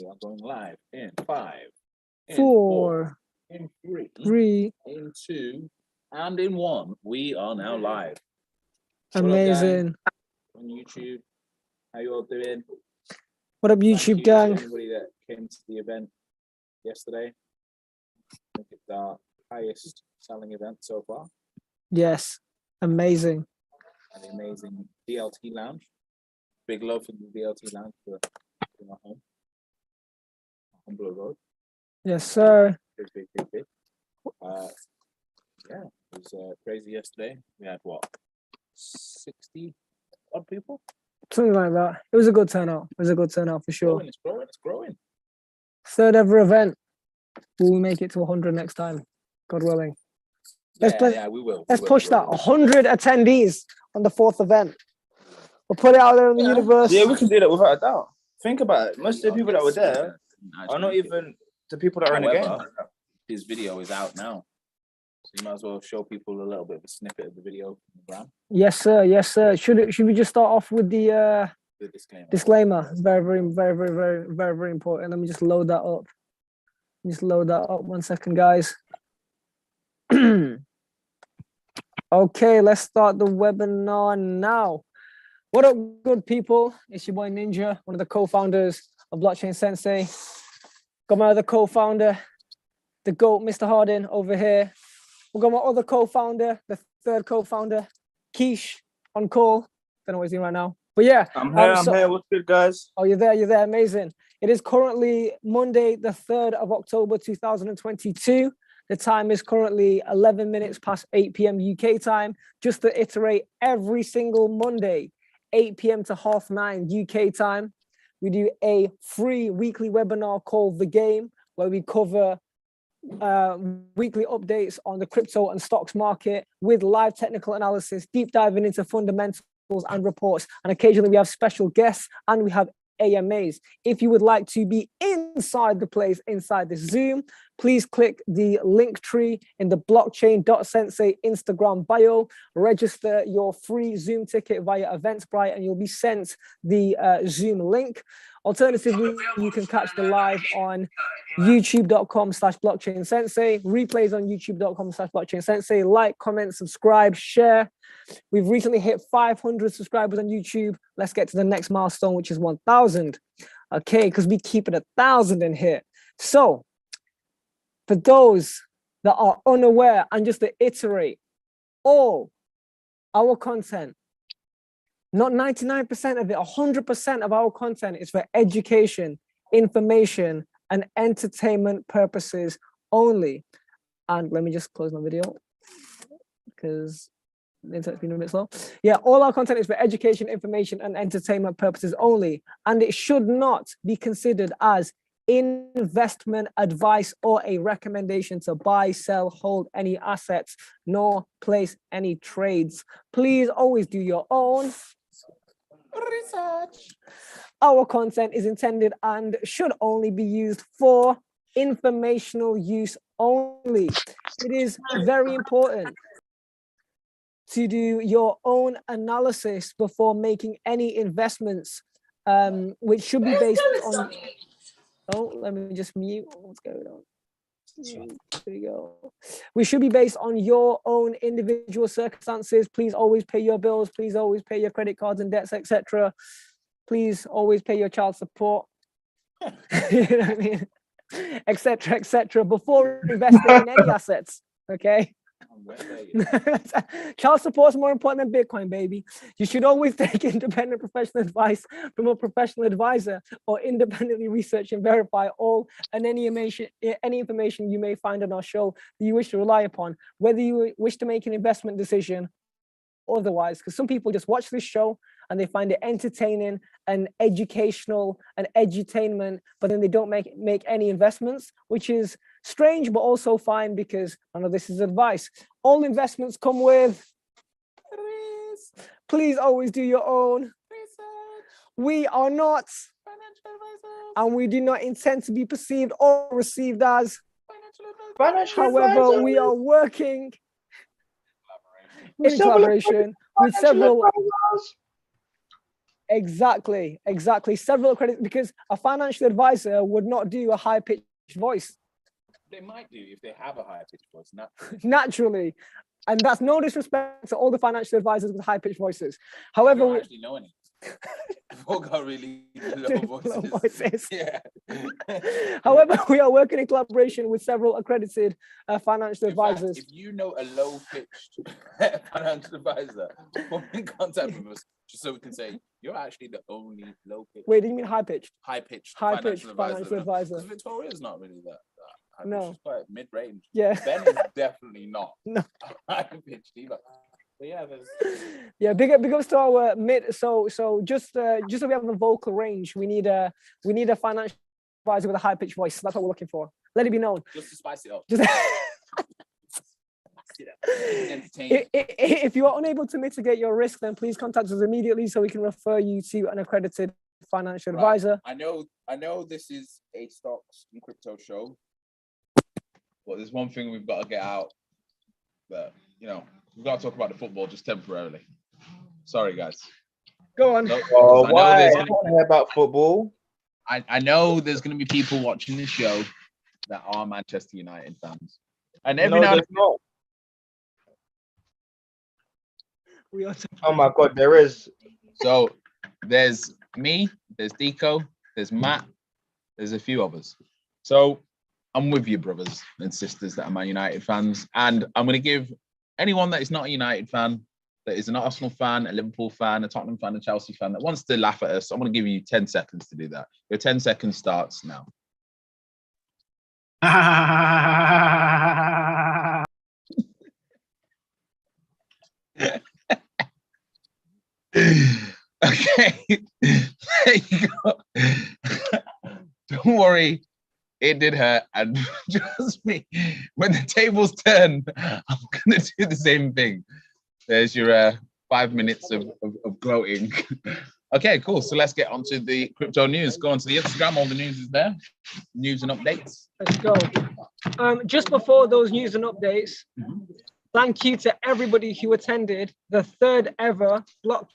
We are going live in 5, in 4, 4, in 3, 3. in 2, and in 1. We are now live. Amazing. On YouTube, how you all doing? What up, YouTube gang? Everybody that came to the event yesterday. I think it's our highest selling event so far. Yes, amazing. And the amazing DLT Lounge. Big love for the DLT Lounge for our home. Humble Road. Yes, sir. Big. Yeah, it was crazy yesterday. We had what, 60 odd people? Something like that. It was a good turnout. It was a good turnout for sure. It's growing. Third ever event. Will we make it to 100 next time? God willing. Yeah, we will. Let's push that. 100 attendees on the 4th event. We'll put it out there in the universe. Yeah, we can do that without a doubt. Think about it. Most of the people that were there are not even the people that are in the game. His video is out now. So you might as well show people a little bit of a snippet of the video. Yes, sir. Yes, sir. Should we just start off with the disclaimer? It's very important. Let me just load that up. Just load that up. 1 second, guys. Okay, let's start the webinar now. What up, good people? It's your boy Ninja, one of the co-founders of Blockchain Sensei. Got my other co-founder, the GOAT, Mr. Hardin, over here. We've got my other co-founder, the third co-founder, Keish, on call. Don't know what he's doing right now. But yeah. I'm here. What's good, guys? Oh, you're there. Amazing. It is currently Monday, the 3rd of October, 2022. The time is currently 11 minutes past 8 p.m. UK time. Just to iterate, every single Monday, 8 p.m. to 9:30 UK time, we do a free weekly webinar called The Game, where we cover weekly updates on the crypto and stocks market with live technical analysis, deep diving into fundamentals and reports. And occasionally we have special guests and we have AMAs. If you would like to be inside the place, inside the Zoom, please click the link tree in the blockchain.sensei Instagram bio. Register your free Zoom ticket via Eventbrite and you'll be sent the Zoom link. Alternatively, you can catch the live on youtube.com/blockchainsensei, replays on youtube.com/blockchainsensei. Like, comment, subscribe, share. We've recently hit 500 subscribers on YouTube. Let's get to the next milestone, which is 1,000. Okay, because we keep it 1,000 in here. So, for those that are unaware, and just to iterate, all our content, not 99% of it, 100% of our content is for education, information, and entertainment purposes only. And let me just close my video because the internet's been a bit slow. Yeah, all our content is for education, information, and entertainment purposes only. And it should not be considered as investment advice or a recommendation to buy, sell, hold any assets, nor place any trades. Please always do your own research. Our content is intended and should only be used for informational use only. It is very important to do your own analysis before making any investments, which should be based on... Oh, let me just mute. What's going on? There we go. We should be based on your own individual circumstances. Please always pay your bills. Please always pay your credit cards and debts, etc. Please always pay your child support. You know what I mean? Etc. Before investing in any assets. Okay. Child support is more important than Bitcoin, baby. You should always take independent professional advice from a professional advisor or independently research and verify all and any information you may find on our show that you wish to rely upon, whether you wish to make an investment decision or otherwise, because some people just watch this show and they find it entertaining and educational and edutainment, but then they don't make any investments, which is strange, but also fine because I know this is advice. All investments come with risk. Please always do your own research. We are not financial advisors, and we do not intend to be perceived or received as financial advisors. However, we are working in collaboration with several Exactly. Several accredited, because a financial advisor would not do a high-pitched voice They might do if they have a higher pitch voice. Not naturally. And that's no disrespect to all the financial advisors with high-pitched voices. I However, don't actually know any. They've all got really low low voices. voices. Yeah. However, we are working in collaboration with several accredited financial In fact, advisors. if you know a low-pitched financial advisor, put in contact with us just so we can say you're actually the only low-pitched, Wait, do you mean high-pitched? high-pitched High-pitched financial advisor. financial advisor. Because Victoria's not really that high-pitched. No. She's quite mid-range. Yeah. Ben is definitely not No. high-pitched either. But yeah, there's Yeah, big ups to our mid. So just so we have a vocal range, we need a financial advisor with a high-pitched voice. That's what we're looking for. Let it be known. just to spice it up. Just Entertain. if you are unable to mitigate your risk, then please contact us immediately so we can refer you to an accredited financial advisor. I know this is a stocks and crypto show, but there's one thing we've got to get out that, you know, we've got to talk about the football just temporarily. Sorry, guys. Go on. Oh, I know why? I there's don't want to hear about football. I know there's going to be people watching the show that are Manchester United fans, and every No, now and there's not. We are Oh my God, there is. so there's me, there's Deco, there's Matt, there's a few others. So I'm with you, brothers and sisters that are Man United fans, and I'm going to give anyone that is not a United fan, that is an Arsenal fan, a Liverpool fan, a Tottenham fan, a Chelsea fan that wants to laugh at us, I'm going to give you 10 seconds to do that. Your 10 seconds starts now. Okay, there you go. Don't worry, it did hurt, and trust me, when the tables turn, I'm gonna do the same thing. There's your 5 minutes of gloating. Okay, cool. So let's get on to the crypto news. Go on to the Instagram. All the news is there. News and updates. Let's go. Just before those news and updates, thank you to everybody who attended the third ever Block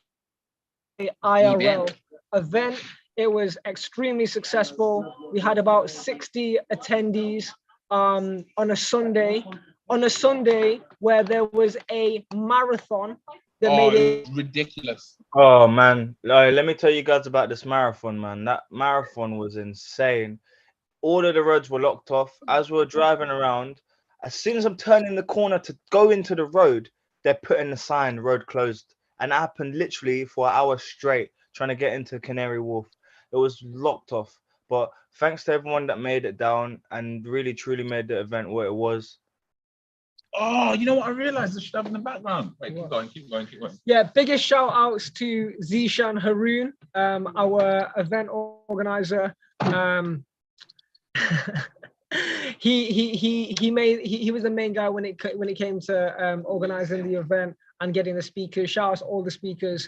IRL event. It was extremely successful. We had about 60 attendees on a Sunday. On a Sunday where there was a marathon that made it ridiculous. Oh man, let me tell you guys about this marathon, man. That marathon was insane. All of the roads were locked off. As we were driving around, as soon as I'm turning the corner to go into the road, they're putting the sign "road closed," and it happened literally for an hour straight trying to get into Canary Wharf. It was locked off. But thanks to everyone that made it down and really truly made the event what it was. Oh, you know what I realized I should have in the background. Wait, keep going. Yeah, biggest shout outs to Zishan Haroon, our event organizer. He was the main guy when it came to organizing the event and getting the speakers. Shout out to all the speakers.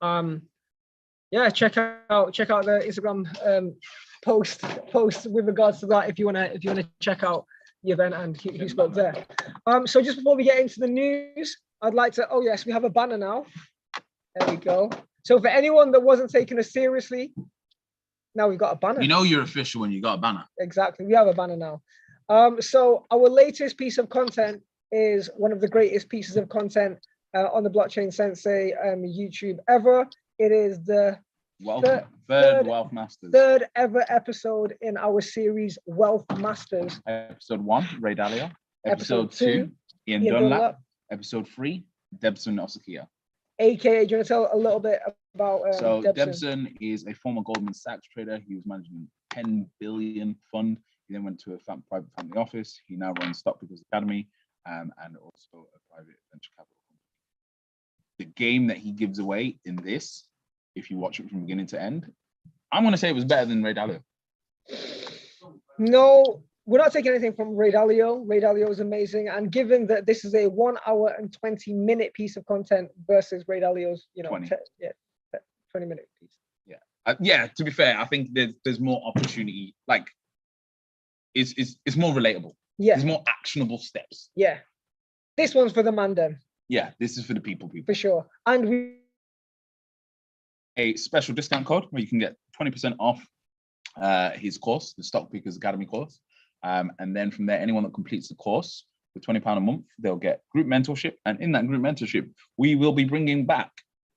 Yeah, check out the Instagram post with regards to that if you wanna check out the event and who spoke there. So just before we get into the news, I'd like to, oh yes, we have a banner now. There we go. So for anyone that wasn't taking us seriously, now we've got a banner. You know you're official when you got a banner. Exactly, we have a banner now. So our latest piece of content is one of the greatest pieces of content on the Blockchain Sensei YouTube ever. It is the third Wealth Masters. Third ever episode in our series Wealth Masters. Episode 1, Ray Dalio. Episode 2, Ian Dunlap. Episode 3, Debson Osakia. AKA, do you want to tell a little bit about So Debson? Debson is a former Goldman Sachs trader. He was managing a 10 billion fund. He then went to a private family office. He now runs Stock Pickers Academy and also a private venture capital company. The game that he gives away in this, if you watch it from beginning to end, I'm going to say it was better than Ray Dalio. No, we're not taking anything from Ray Dalio. Ray Dalio is amazing. And given that this is a 1 hour and 20-minute piece of content versus Ray Dalio's, 20-minute piece. Yeah, to be fair, I think there's more opportunity. Like, it's more relatable. Yeah. There's more actionable steps. Yeah. This one's for the man then. Yeah, this is for the people. For sure. And we a special discount code where you can get 20% off his course, the Stock Pickers Academy course. And then from there, anyone that completes the course for £20 a month, they'll get group mentorship. And in that group mentorship, we will be bringing back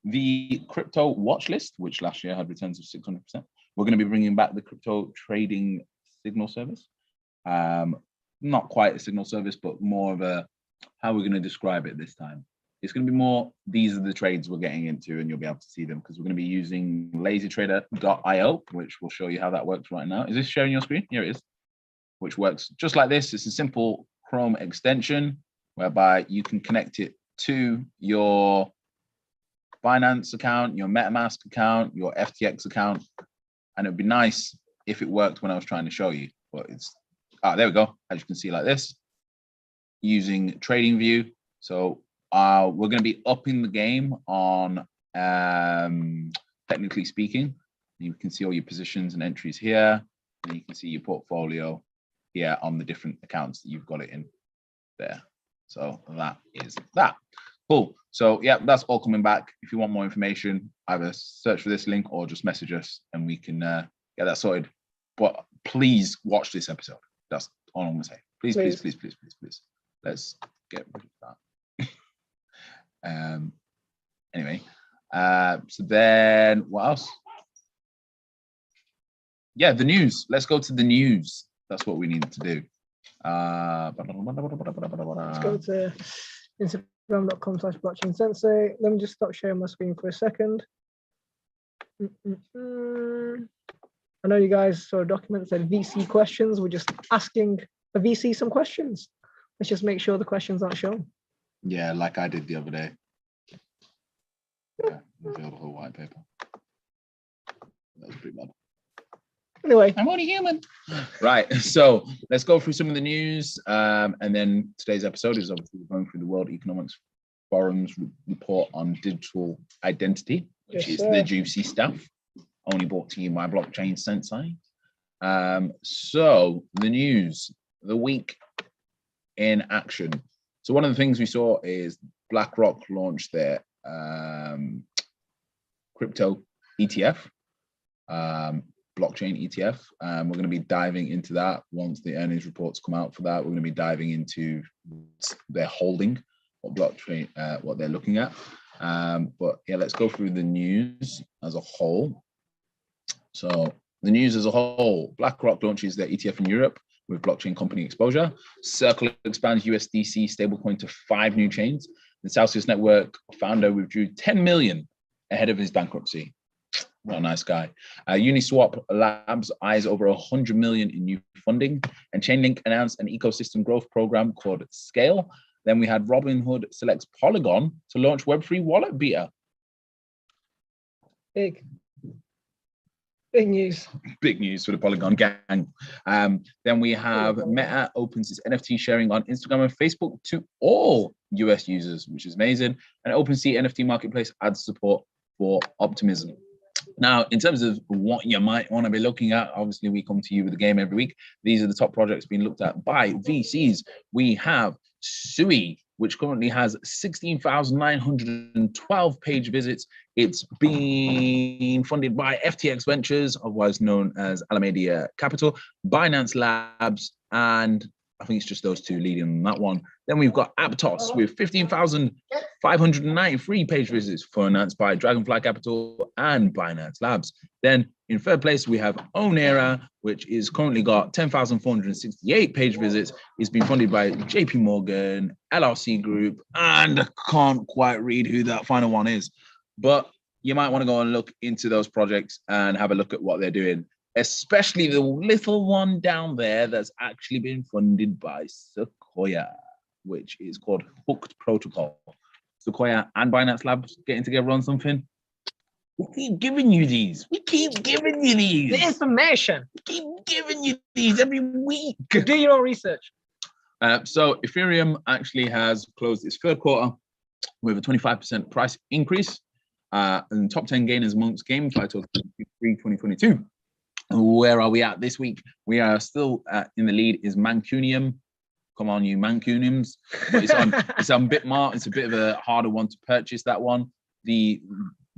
the crypto watch list, which last year had returns of 600%. We're going to be bringing back the crypto trading signal service. Not quite a signal service, but more of a, how we're going to describe it this time. It's going to be more, these are the trades we're getting into, and you'll be able to see them because we're going to be using lazytrader.io, which will show you how that works right now. Is this sharing your screen? Here it is, which works just like this. It's a simple Chrome extension whereby you can connect it to your Binance account, your MetaMask account, your FTX account. And it'd be nice if it worked when I was trying to show you, but it's, there we go. As you can see like this, using TradingView. So we're going to be upping the game on technically speaking. You can see all your positions and entries here, and you can see your portfolio here on the different accounts that you've got it in there. So that is that. Cool. So yeah, that's all coming back. If you want more information, either search for this link or just message us and we can get that sorted. But please watch this episode. That's all I'm gonna say. Please. Let's get rid of that. Anyway, so then what else? Yeah, the news. Let's go to the news. That's what we need to do. Let's go to Instagram.com/blockchain sensei. Let me just stop sharing my screen for a second. I know you guys saw a document that said VC questions. We're just asking a VC some questions. Let's just make sure the questions aren't shown. Yeah, like I did the other day. Yeah, the whole white paper. That was pretty bad. Anyway, I'm only human. Right, so let's go through some of the news. And then today's episode is obviously going through the World Economics Forum's report on digital identity, which is the juicy stuff, only brought to you by Blockchain Sensei. So the news, the week in action. So one of the things we saw is BlackRock launched their crypto ETF, blockchain ETF. We're going to be diving into that once the earnings reports come out for that. We're going to be diving into their holding, what blockchain, what they're looking at. But yeah, let's go through the news as a whole. So the news as a whole, BlackRock launches their ETF in Europe with blockchain company exposure. Circle expands USDC stablecoin to 5 new chains. The Celsius Network founder withdrew 10 million ahead of his bankruptcy. What a nice guy. Uniswap Labs eyes over 100 million in new funding, and Chainlink announced an ecosystem growth program called Scale. Then we had Robinhood selects Polygon to launch Web3 wallet beta. Big news. Big news for the Polygon gang. Then we have Meta opens its NFT sharing on Instagram and Facebook to all US users, which is amazing. And OpenSea NFT marketplace adds support for Optimism. Now, in terms of what you might want to be looking at, obviously we come to you with a game every week. These are the top projects being looked at by VCs. We have Sui, which currently has 16,912 page visits. It's being funded by FTX Ventures, otherwise known as Alameda Capital, Binance Labs, and I think it's just those two leading that one. Then we've got Aptos with 15,593 page visits, financed by Dragonfly Capital and Binance Labs. Then in third place, we have Onera, which is currently got 10,468 page visits. It's been funded by JP Morgan, LRC Group, and I can't quite read who that final one is. But you might want to go and look into those projects and have a look at what they're doing, especially the little one down there that's actually been funded by Sequoia, which is called Hooked Protocol. Sequoia and Binance Labs getting together on something. We keep giving you these. We keep giving you these. The information. We keep giving you these every week. Do your own research. So Ethereum actually has closed its third quarter with a 25% price increase. And top 10 gainers amongst GameFi total Q3 2022. Where are we at this week? We are still in the lead is Mancunium. Come on, you Mancuniums. But it's on Bitmart. It's a bit of a harder one to purchase, that one. The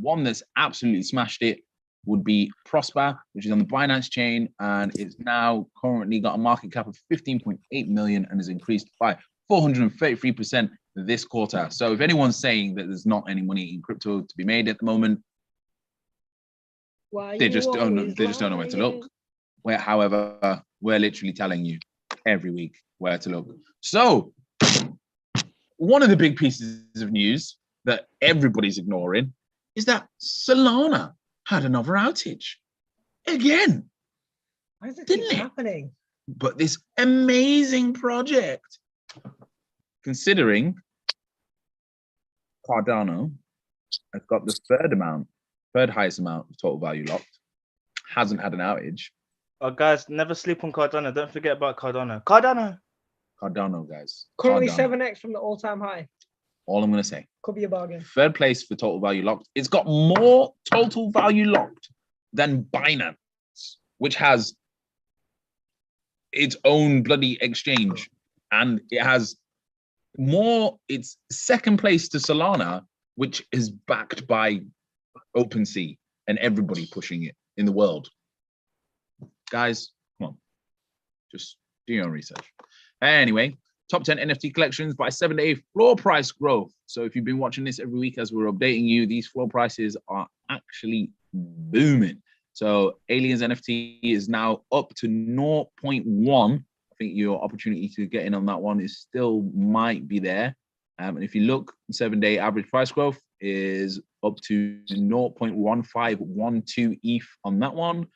one that's absolutely smashed it would be Prosper, which is on the Binance chain, and it's now currently got a market cap of 15.8 million and has increased by 433% this quarter. So if anyone's saying that there's not any money in crypto to be made at the moment, they just don't know. They just don't know where to look. However, we're literally telling you every week where to look. So one of the big pieces of news that everybody's ignoring is that Solana had another outage again. Why is it Didn't it? happening? But this amazing project, considering Cardano has got the third highest amount of total value locked, hasn't had an outage. Oh, guys, never sleep on Cardano. Don't forget about Cardano. Cardano, guys. Currently Cardano. 7x from the all-time high. All I'm going to say. Could be a bargain. Third place for total value locked. It's got more total value locked than Binance, which has its own bloody exchange. And it has more, it's second place to Solana, which is backed by OpenSea and everybody pushing it in the world. Guys, come on. Just do your own research. Anyway, top 10 NFT collections by 7-day floor price growth. So if you've been watching this every week as we're updating you, these floor prices are actually booming. So Aliens NFT is now up to 0.1. I think your opportunity to get in on that one is still might be there. And if you look, 7-day average price growth is up to 0.1512 ETH on that one.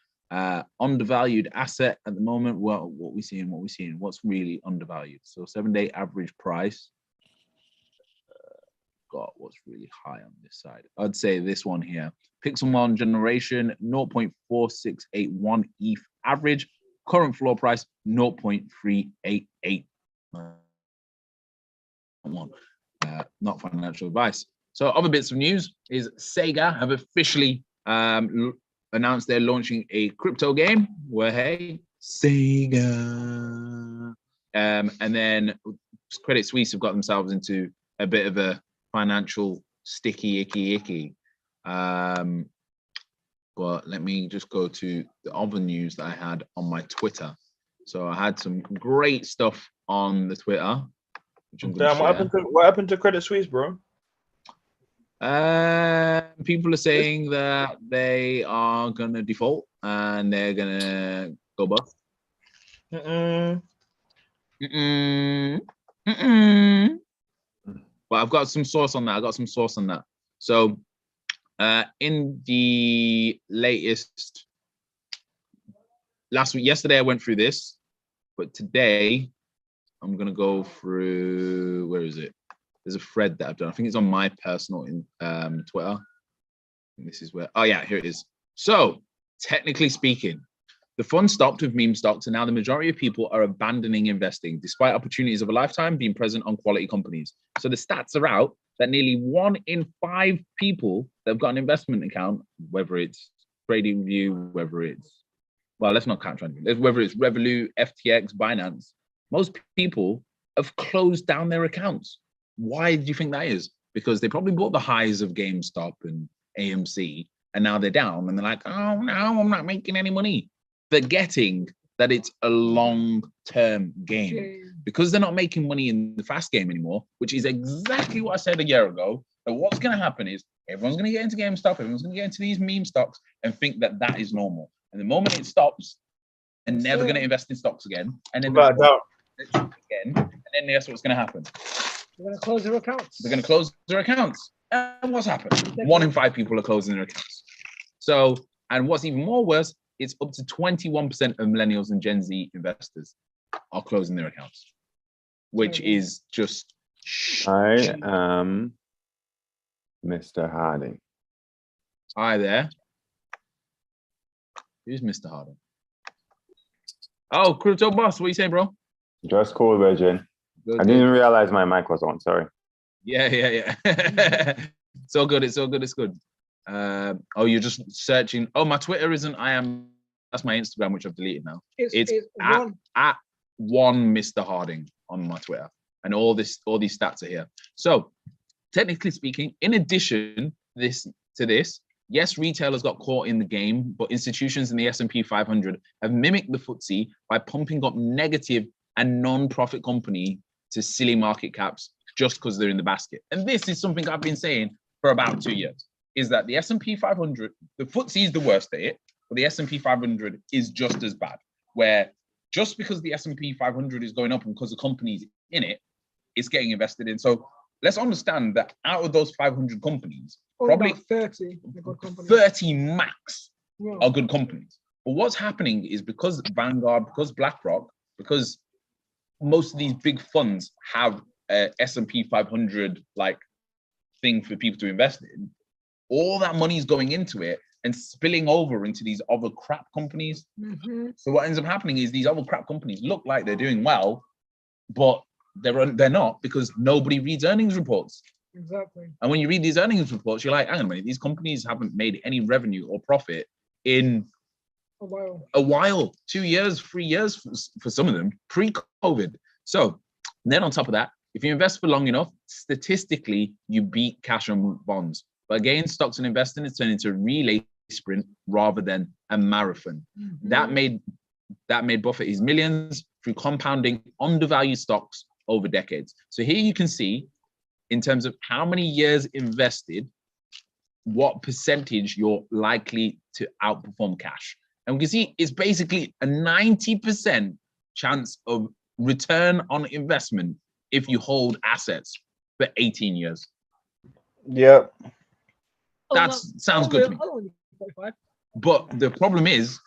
Undervalued asset at the moment. Well, what we seeing? What's really undervalued? So 7-day average price. Got what's really high on this side. I'd say this one here. Pixelmon generation 0.4681 ETH average. Current floor price 0.388. Not financial advice. So other bits of news is Sega have officially announced they're launching a crypto game. Where hey, Sega. And then Credit Suisse have got themselves into a bit of a financial sticky icky. But let me just go to the other news that I had on my Twitter. So I had some great stuff on the Twitter. Damn, what happened to Credit Suisse, bro? People are saying that they are gonna default and they're gonna go bust. But I've got some source on that. So in the latest yesterday I went through this, but today I'm gonna go through, where is it? There's a thread that I've done. I think it's on my personal Twitter. And this is where, oh yeah, here it is. So technically speaking, the fun stopped with meme stocks, and now the majority of people are abandoning investing, despite opportunities of a lifetime being present on quality companies. So the stats are out that nearly 1 in 5 people that have got an investment account, whether it's TradingView, whether it's, well, let's not count TradingView, whether it's Revolut, FTX, Binance, most people have closed down their accounts. Why do you think that is? Because they probably bought the highs of GameStop and AMC, and now they're down, and they're like, oh no, I'm not making any money. Forgetting that it's a long-term game. Because they're not making money in the fast game anymore, which is exactly what I said a year ago, that what's going to happen is everyone's going to get into GameStop, everyone's going to get into these meme stocks and think that that is normal. And the moment it stops, they're never going to invest in stocks again. And then again, and then guess what's going to happen? They're going to close their accounts. They're going to close their accounts. And what's happened? 1 in 5 people are closing their accounts. So, and what's even more worse, it's up to 21% of millennials and Gen Z investors are closing their accounts, which is just. I am Mr. Harding. Hi there. Who's Mr. Harding? Oh, Crypto Boss, what are you saying, bro? Just cool, Virgin. I didn't realize my mic was on, sorry. Yeah. It's all good, it's good. Oh, you're just searching. Oh, my Twitter isn't that's my Instagram, which I've deleted now. It's at one Mr. Harding on my Twitter. And all these stats are here. So technically speaking, in addition, this to this. Yes, retailers got caught in the game, but institutions in the S&P 500 have mimicked the FTSE by pumping up negative and non-profit company to silly market caps just because they're in the basket. And this is something I've been saying for about 2 years, is that the S&P 500, the FTSE is the worst at it, but the S&P 500 is just as bad, where just because the S&P 500 is going up and because the companies in it, it's getting invested in. So let's understand that out of those 500 companies, probably 30 good companies. 30 max Yeah. are good companies. But what's happening is because Vanguard, because BlackRock, because most of these big funds have a S&P 500 like thing for people to invest in, all that money is going into it and spilling over into these other crap companies. Mm-hmm. So what ends up happening is these other crap companies look like they're doing well, but they're not, because nobody reads earnings reports. Exactly. And when you read these earnings reports, you're like, hang on a minute, these companies haven't made any revenue or profit in A while. 2 years, 3 years for some of them, pre-COVID. So then on top of that, if you invest for long enough, statistically, you beat cash on bonds. But again, stocks and investing is turned into a relay sprint rather than a marathon. Mm-hmm. That made Buffett his millions through compounding undervalued stocks over decades. So here you can see, in terms of how many years invested, what percentage you're likely to outperform cash. And we can see it's basically a 90% chance of return on investment if you hold assets for 18 years. Yeah. That sounds good to me. 45. But the problem is,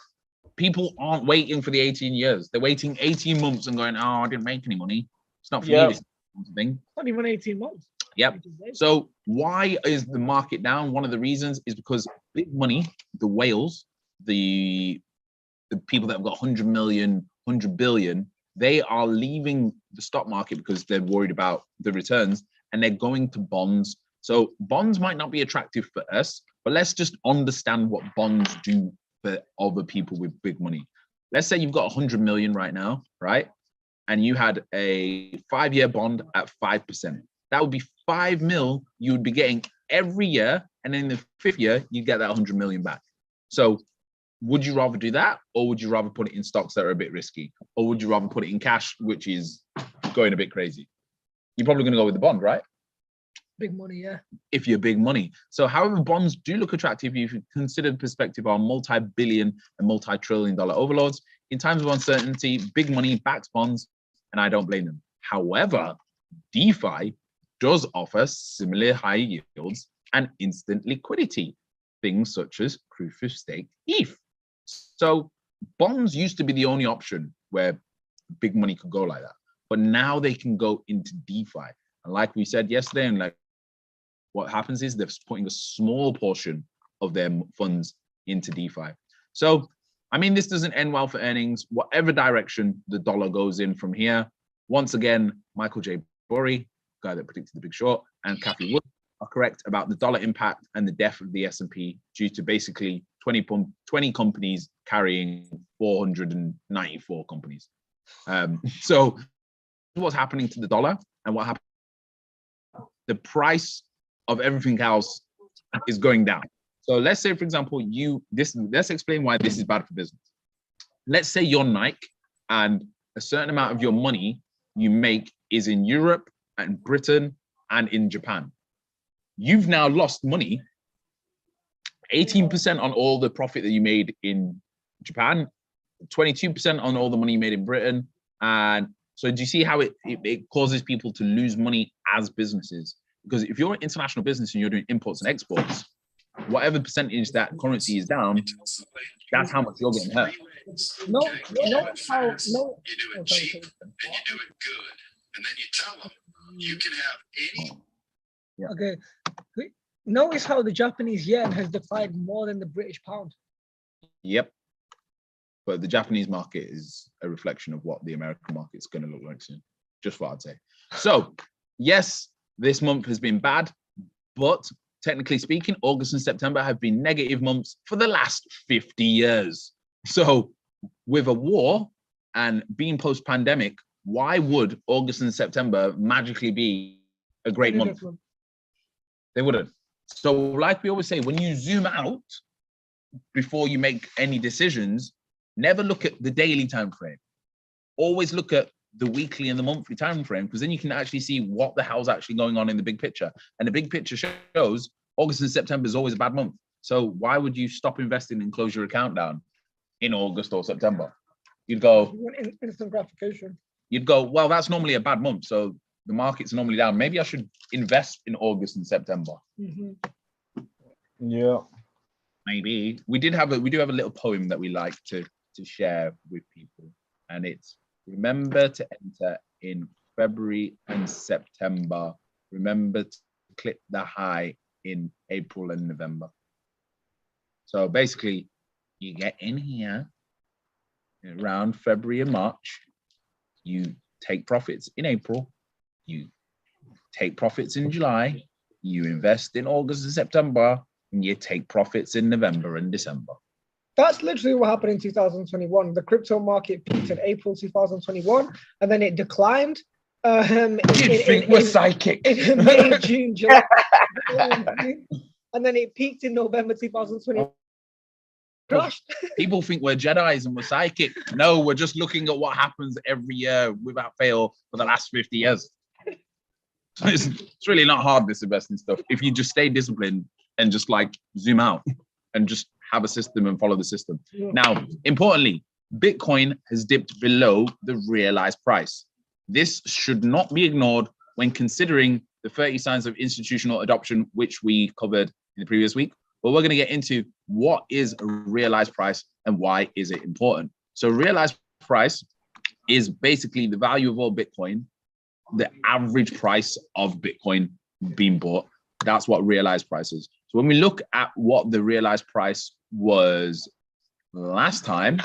people aren't waiting for the 18 years. They're waiting 18 months and going, oh, I didn't make any money. It's not for me, this thing. Not even 18 months. Yep. So why is the market down? One of the reasons is because big money, the whales, the people that have got 100 million, 100 billion, they are leaving the stock market because they're worried about the returns, and they're going to bonds. So bonds might not be attractive for us, but let's just understand what bonds do for other people with big money. Let's say you've got 100 million right now, right? And you had a 5-year bond at 5%. That would be 5 mil you would be getting every year. And then in the 5th year, you get that 100 million back. So would you rather do that? Or would you rather put it in stocks that are a bit risky? Or would you rather put it in cash, which is going a bit crazy? You're probably going to go with the bond, right? Big money, yeah. If you're big money. So however, bonds do look attractive if you consider the perspective of multi-billion and multi-trillion dollar overlords. In times of uncertainty, big money backs bonds, and I don't blame them. However, DeFi does offer similar high yields and instant liquidity, things such as proof of stake ETH. So bonds used to be the only option where big money could go like that, but now they can go into DeFi. And like we said yesterday, and like what happens is they're putting a small portion of their funds into DeFi. So, I mean, this doesn't end well for earnings, whatever direction the dollar goes in from here. Once again, Michael J. Burry, guy that predicted the Big Short, and Kathy Wood are correct about the dollar impact and the death of the S&P due to basically 20 companies carrying 494 companies. So what's happening to the dollar and what happened? The price of everything else is going down. So let's say, for example, let's explain why this is bad for business. Let's say you're Nike and a certain amount of your money you make is in Europe and Britain and in Japan. You've now lost money, 18% on all the profit that you made in Japan, 22% on all the money you made in Britain. And so do you see how it causes people to lose money as businesses? Because if you're an international business and you're doing imports and exports, whatever percentage that currency is down, that's how much you're getting hurt. No, how no. You do it cheap and you do it good, and then you tell them you can have any. Yeah. Okay. Notice how the Japanese yen has defied more than the British pound. Yep. But the Japanese market is a reflection of what the American market is going to look like soon. Just what I'd say. So, yes, this month has been bad, but technically speaking, August and September have been negative months for the last 50 years. So, with a war and being post-pandemic, why would August and September magically be a great month? They wouldn't. So like we always say, when you zoom out before you make any decisions, never look at the daily time frame. Always look at the weekly and the monthly time frame, because then you can actually see what the hell's actually going on in the big picture. And the big picture shows August and September is always a bad month. So why would you stop investing and close your account down in August or September? You'd go, instant gratification. You'd go, well, that's normally a bad month. So the market's normally down. Maybe I should invest in August and September. Yeah. Maybe. We do have a little poem that we like to share with people. And it's, remember to enter in February and September. Remember to clip the high in April and November. So basically, you get in here around February and March, you take profits in April, you take profits in July, you invest in August and September, and you take profits in November and December. That's literally what happened in 2021. The crypto market peaked in April 2021, and then it declined. You'd think we're psychic. In May, June, July, and then it peaked in November 2020. Crashed. People think we're Jedis and we're psychic. No, we're just looking at what happens every year without fail for the last 50 years. So it's really not hard, this investing stuff, if you just stay disciplined and just like zoom out and just have a system and follow the system. Yeah. Now, importantly, Bitcoin has dipped below the realized price. This should not be ignored when considering the 30 signs of institutional adoption, which we covered in the previous week. But we're going to get into what is a realized price and why is it important. So realized price is basically the value of all Bitcoin, the average price of Bitcoin being bought. That's what realized price is. So when we look at what the realized price was last time,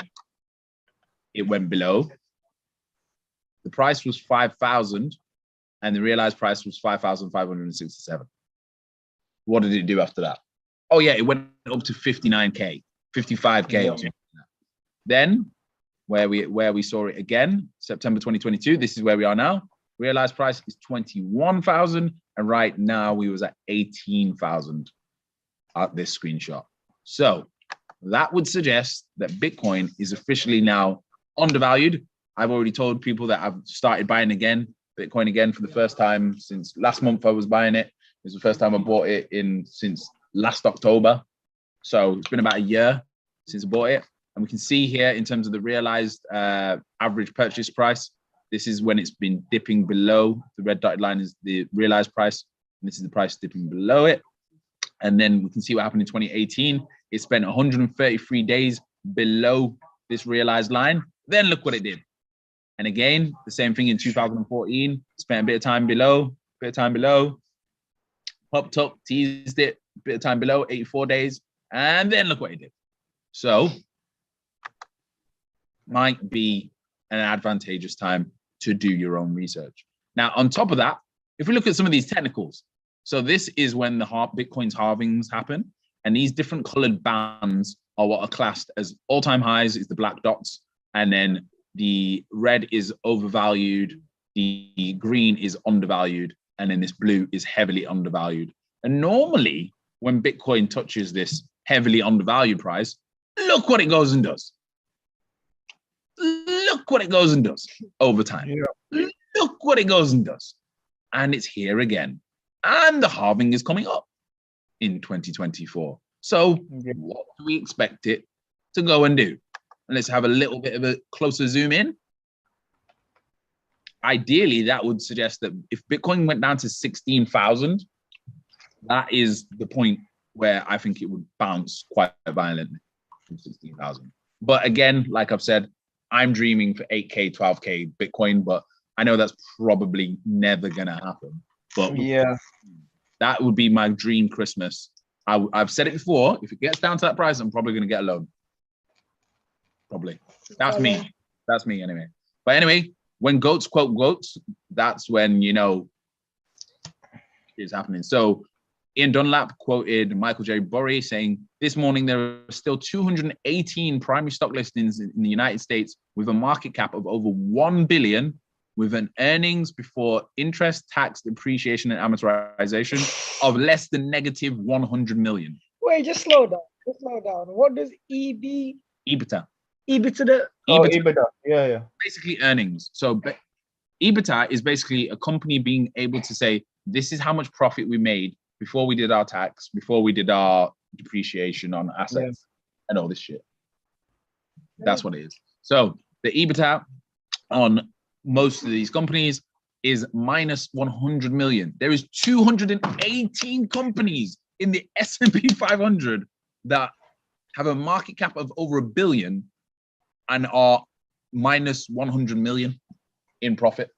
it went below. The price was 5,000 and the realized price was 5,567. What did it do after that? Oh yeah, it went up to 59K, 55K or something like that. Then where we saw it again, September 2022, this is where we are now. Realized price is 21,000, and right now we was at 18,000 at this screenshot. So that would suggest that Bitcoin is officially now undervalued. I've already told people that I've started buying Bitcoin again for the first time since last month. I was buying it. It's the first time I bought it since last October. So it's been about a year since I bought it. And we can see here in terms of the realized average purchase price, this is when it's been dipping below. The red dotted line is the realized price. And this is the price dipping below it. And then we can see what happened in 2018. It spent 133 days below this realized line. Then look what it did. And again, the same thing in 2014, spent a bit of time below, popped up, teased it, bit of time below, 84 days, and then look what it did. So, might be an advantageous time to do your own research. Now, on top of that, if we look at some of these technicals, so this is when the Bitcoin's halvings happen, and these different colored bands are what are classed as all-time highs, is the black dots, and then the red is overvalued, the green is undervalued, and then this blue is heavily undervalued. And normally, when Bitcoin touches this heavily undervalued price, look what it goes and does. Look what it goes and does over time. Yeah. Look what it goes and does. And it's here again. And the halving is coming up in 2024. So what do we expect it to go and do? And let's have a little bit of a closer zoom in. Ideally, that would suggest that if Bitcoin went down to 16,000, that is the point where I think it would bounce quite violently from 16,000. But again, like I've said, I'm dreaming for 8K, 12K Bitcoin, but I know that's probably never going to happen. But yeah, that would be my dream Christmas. I've said it before. If it gets down to that price, I'm probably going to get a loan. Probably. That's me. That's me anyway. But anyway, when goats quote goats, that's when, you know, it's happening. So Ian Dunlap quoted Michael J. Burry saying, this morning there are still 218 primary stock listings in the United States with a market cap of over 1 billion with an earnings before interest, tax, depreciation, and amortization of less than negative 100 million. Wait, just slow down. Just slow down. What does EBITDA. EBITDA? Oh, EBITDA, EBITDA. Yeah. basically earnings. So EBITDA is basically a company being able to say, this is how much profit we made before we did our tax, before we did our depreciation on assets and all this shit. That's what it is. So the EBITDA on most of these companies is minus 100 million. There is 218 companies in the S&P 500 that have a market cap of over $1 billion and are minus 100 million in profit.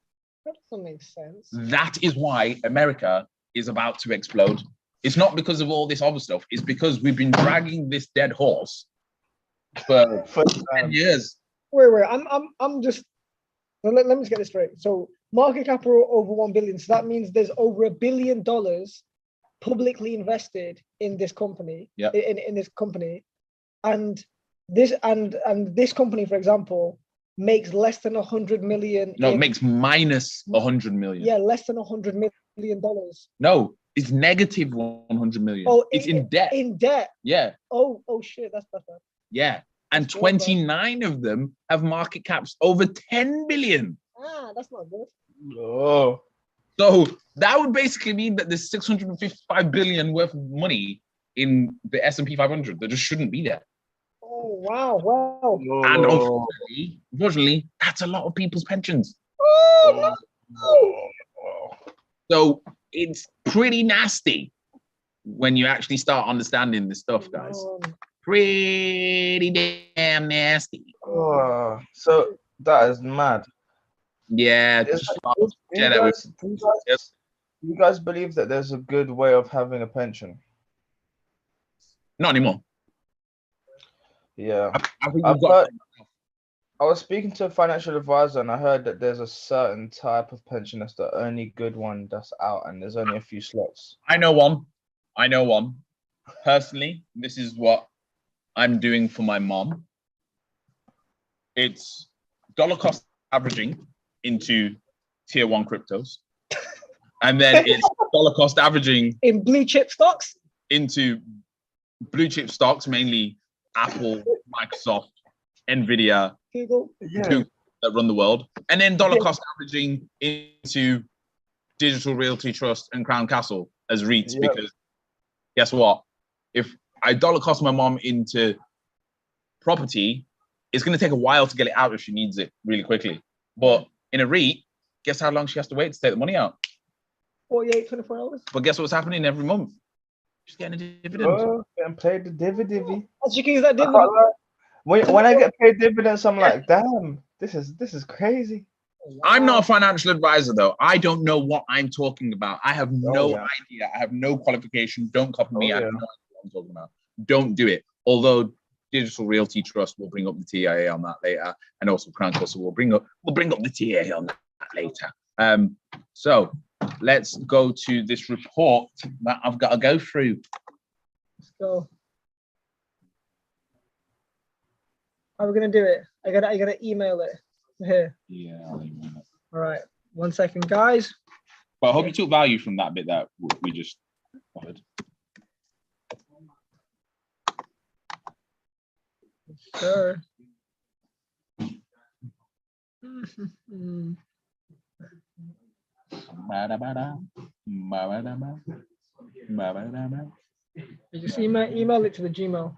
That doesn't make sense. That is why America is about to explode. It's not because of all this other stuff. It's because we've been dragging this dead horse for 10 years. Wait. I'm just. Let me just get this straight. So market cap are over 1 billion. So that means there's over $1 billion publicly invested in this company. Yeah. In this company, and this company, for example, makes less than 100 million. No, it makes minus 100 million. Yeah, less than $100 million. No, it's negative 100 million. Oh, it's in debt. In debt. Yeah. Oh shit, that's bad. Yeah. And 29 of them have market caps over 10 billion. That's not good. Oh. So that would basically mean that there's 655 billion worth of money in the S&P 500 that just shouldn't be there. Oh wow. And unfortunately, that's a lot of people's pensions. Oh no. So it's pretty nasty when you actually start understanding this stuff, guys. Pretty damn nasty. Oh, so that is mad. Yeah. Do you guys believe that there's a good way of having a pension? Not anymore. Yeah. I think we've got. I was speaking to a financial advisor and I heard that there's a certain type of pension that's the only good one that's out and there's only a few slots. I know one. Personally, this is what I'm doing for my mom. It's dollar cost averaging into tier 1 cryptos. And then it's dollar cost averaging in blue chip stocks into blue chip stocks, mainly Apple, Microsoft, Nvidia, Google that run the world. And then dollar cost averaging into Digital Realty Trust and Crown Castle as REITs, because guess what? If I dollar cost my mom into property, it's going to take a while to get it out if she needs it really quickly. But in a REIT, guess how long she has to wait to take the money out? 48, 24 hours. But guess what's happening every month? She's getting a dividend. Oh, getting paid the dividend. As you can use that dividend. When I get paid dividends, I'm like, damn, this is crazy. I'm not a financial advisor, though. I don't know what I'm talking about. I have no idea. I have no qualification. Don't copy me. I have no idea what I'm talking about. Don't do it. Although Digital Realty Trust will bring up the TIA on that later, and also Crown Castle will bring up the TIA on that later. So let's go to this report that I've got to go through. Let's go. How are we gonna do it? I gotta email it here. Yeah, I'll email it. All right, 1 second, guys. But I hope you took value from that bit that we just covered. Sure. Just email it to the Gmail.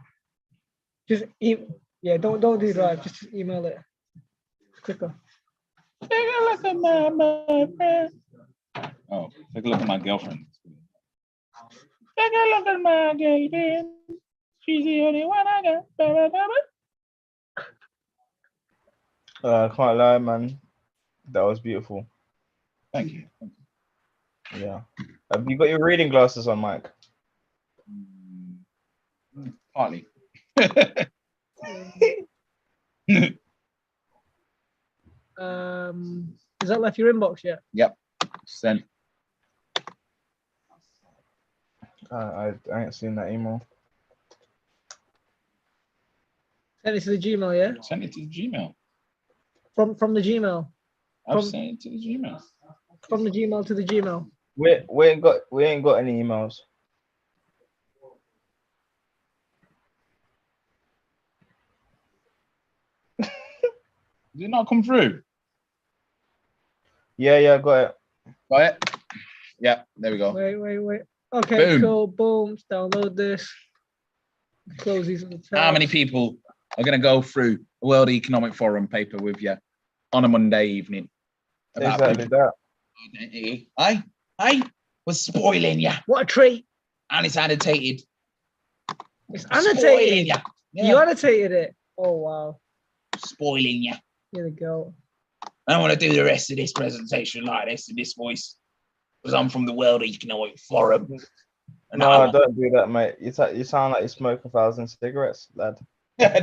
Don't do Drive. Just email it. Quicker. Take a look at my boyfriend. Oh, take a look at my girlfriend. Take a look at my girlfriend. She's the only one I got. I can't lie, man. That was beautiful. Thank you. Yeah. Have you got your reading glasses on, Mike? Partly. Is that left your inbox yet? Yep. Sent. I ain't seen that email. Send it to the Gmail, yeah? Send it to the Gmail. From the Gmail. I've From- sent it to the Gmail. From the Gmail to the Gmail. We ain't got any emails. Did it not come through? Yeah, I got it. Got it? Yeah, there we go. Wait. Okay, Boom. cool. Boom. Let's download this. Close these little tabs. How many people are going to go through the World Economic Forum paper with you on a Monday evening? About Exactly people- that. I was spoiling you, What a treat. and it's annotated. It's Spoiling annotated. you. You annotated it. Oh, wow. Spoiling you. Here we go. I don't want to do the rest of this presentation like this in this voice because I'm from the World Economic Forum. And No, don't do that, mate. You sound like you smoke 1,000 cigarettes, lad. Yeah,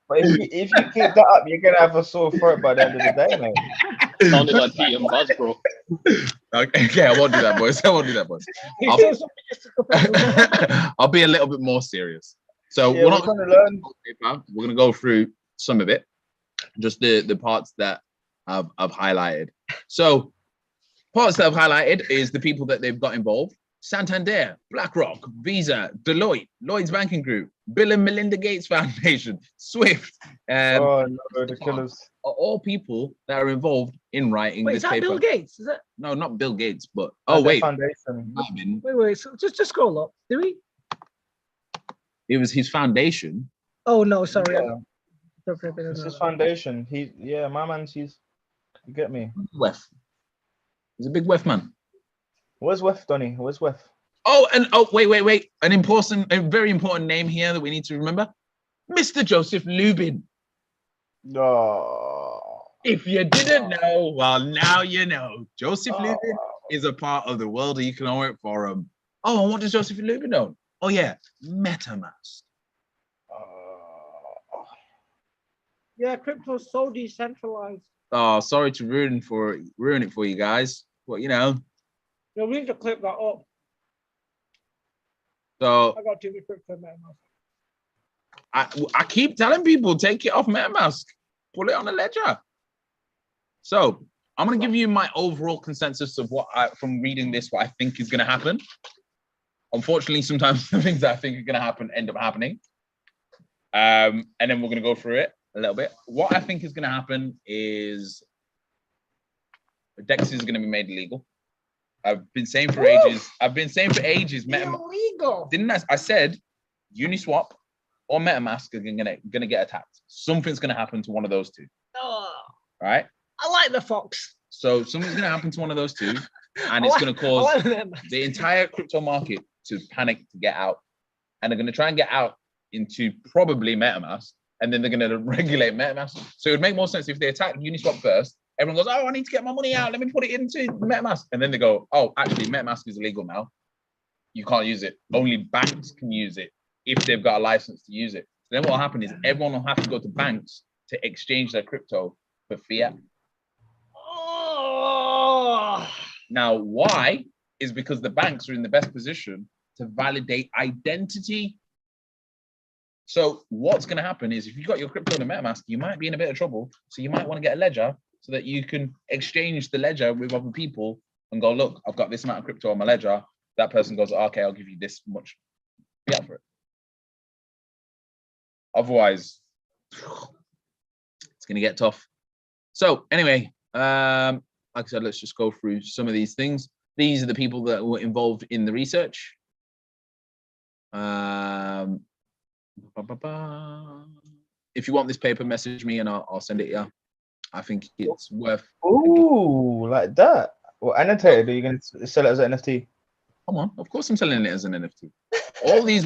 but if you keep that up, you're gonna have a sore throat by the end of the day, mate. Sounded like Pete and Buzz, bro. Okay, I won't do that, boys. I'll be a little bit more serious. So Yeah, we're we're not gonna learn. we're gonna go through some of it, just the parts that I've highlighted. So parts that I've highlighted is the people that they've got involved: Santander, BlackRock, Visa, Deloitte, Lloyd's Banking Group, Bill and Melinda Gates Foundation, Swift. Oh no, the killers. Are all people that are involved in writing Wait, this is that paper. Bill Gates? Is that? No, not Bill Gates, but Their wait, foundation. might have been. Wait. So just scroll up. Do we? It was his foundation. Oh no, sorry. Yeah, it's his foundation. My man. You get me. Wef. He's a big Wef man. Where's Wef, Donny? Where's Wef? Wait. A very important name here that we need to remember. Mr. Joseph Lubin. Oh. If you didn't know, well, now you know. Joseph Lubin is a part of the World Economic Forum. Oh, and what does Joseph Lubin know? Oh, yeah, MetaMask. Yeah, crypto's so decentralized. Oh, sorry to ruin it for you guys. But, you know. No, we need to clip that up. So I got too many crypto MetaMask. I keep telling people, take it off MetaMask. Put it on a ledger. So I'm going to give you my overall consensus of from reading this, what I think is going to happen. Unfortunately, sometimes the things that I think are going to happen end up happening. And then we're going to go through it a little bit. What I think is going to happen is DEX is going to be made illegal. I've been saying for ages. Illegal. Didn't I said Uniswap or MetaMask are going to get attacked. Something's going to happen to one of those two. Oh, Right? I like the fox. So something's going to happen to one of those two, and it's going to cause them. the entire crypto market to panic to get out, and they're going to try and get out into probably MetaMask, and then they're going to regulate MetaMask. So it would make more sense if they attack Uniswap first. Everyone goes, "Oh, I need to get my money out. Let me put it into MetaMask," and then they go, "Oh, actually, MetaMask is illegal now. You can't use it. Only banks can use it if they've got a license to use it." So then what will happen is everyone will have to go to banks to exchange their crypto for fiat. Oh. Now, why? Is because the banks are in the best position to validate identity. So what's going to happen is if you've got your crypto in a MetaMask, you might be in a bit of trouble. So you might want to get a ledger so that you can exchange the ledger with other people and go, look, I've got this amount of crypto on my ledger. That person goes, okay, I'll give you this much fiat for it. Otherwise, it's going to get tough. So anyway, like I said, let's just go through some of these things. These are the people that were involved in the research. If you want this paper, message me and I'll send it to you. I think it's worth. Ooh, like that. Well, annotated. Are you going to sell it as an NFT? Come on, of course I'm selling it as an NFT. All these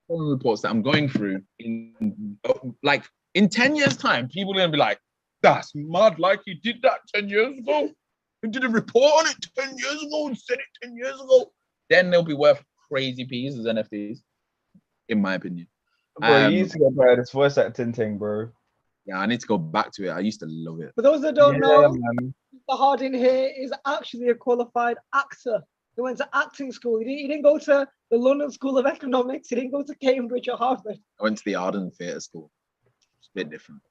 reports that I'm going through in 10 years' time, people are going to be like, "That's mad! Like you did that 10 years ago. You did a report on it 10 years ago and said it 10 years ago." Then they'll be worth crazy peas as NFTs, in my opinion. Bro, you used to get better at this voice acting thing, bro. Yeah, I need to go back to it. I used to love it. For those that don't Yeah, know, man. Mr. Harding here is actually a qualified actor. He went to acting school. He didn't go to the London School of Economics. He didn't go to Cambridge or Harvard. I went to the Arden Theatre School. It's a bit different.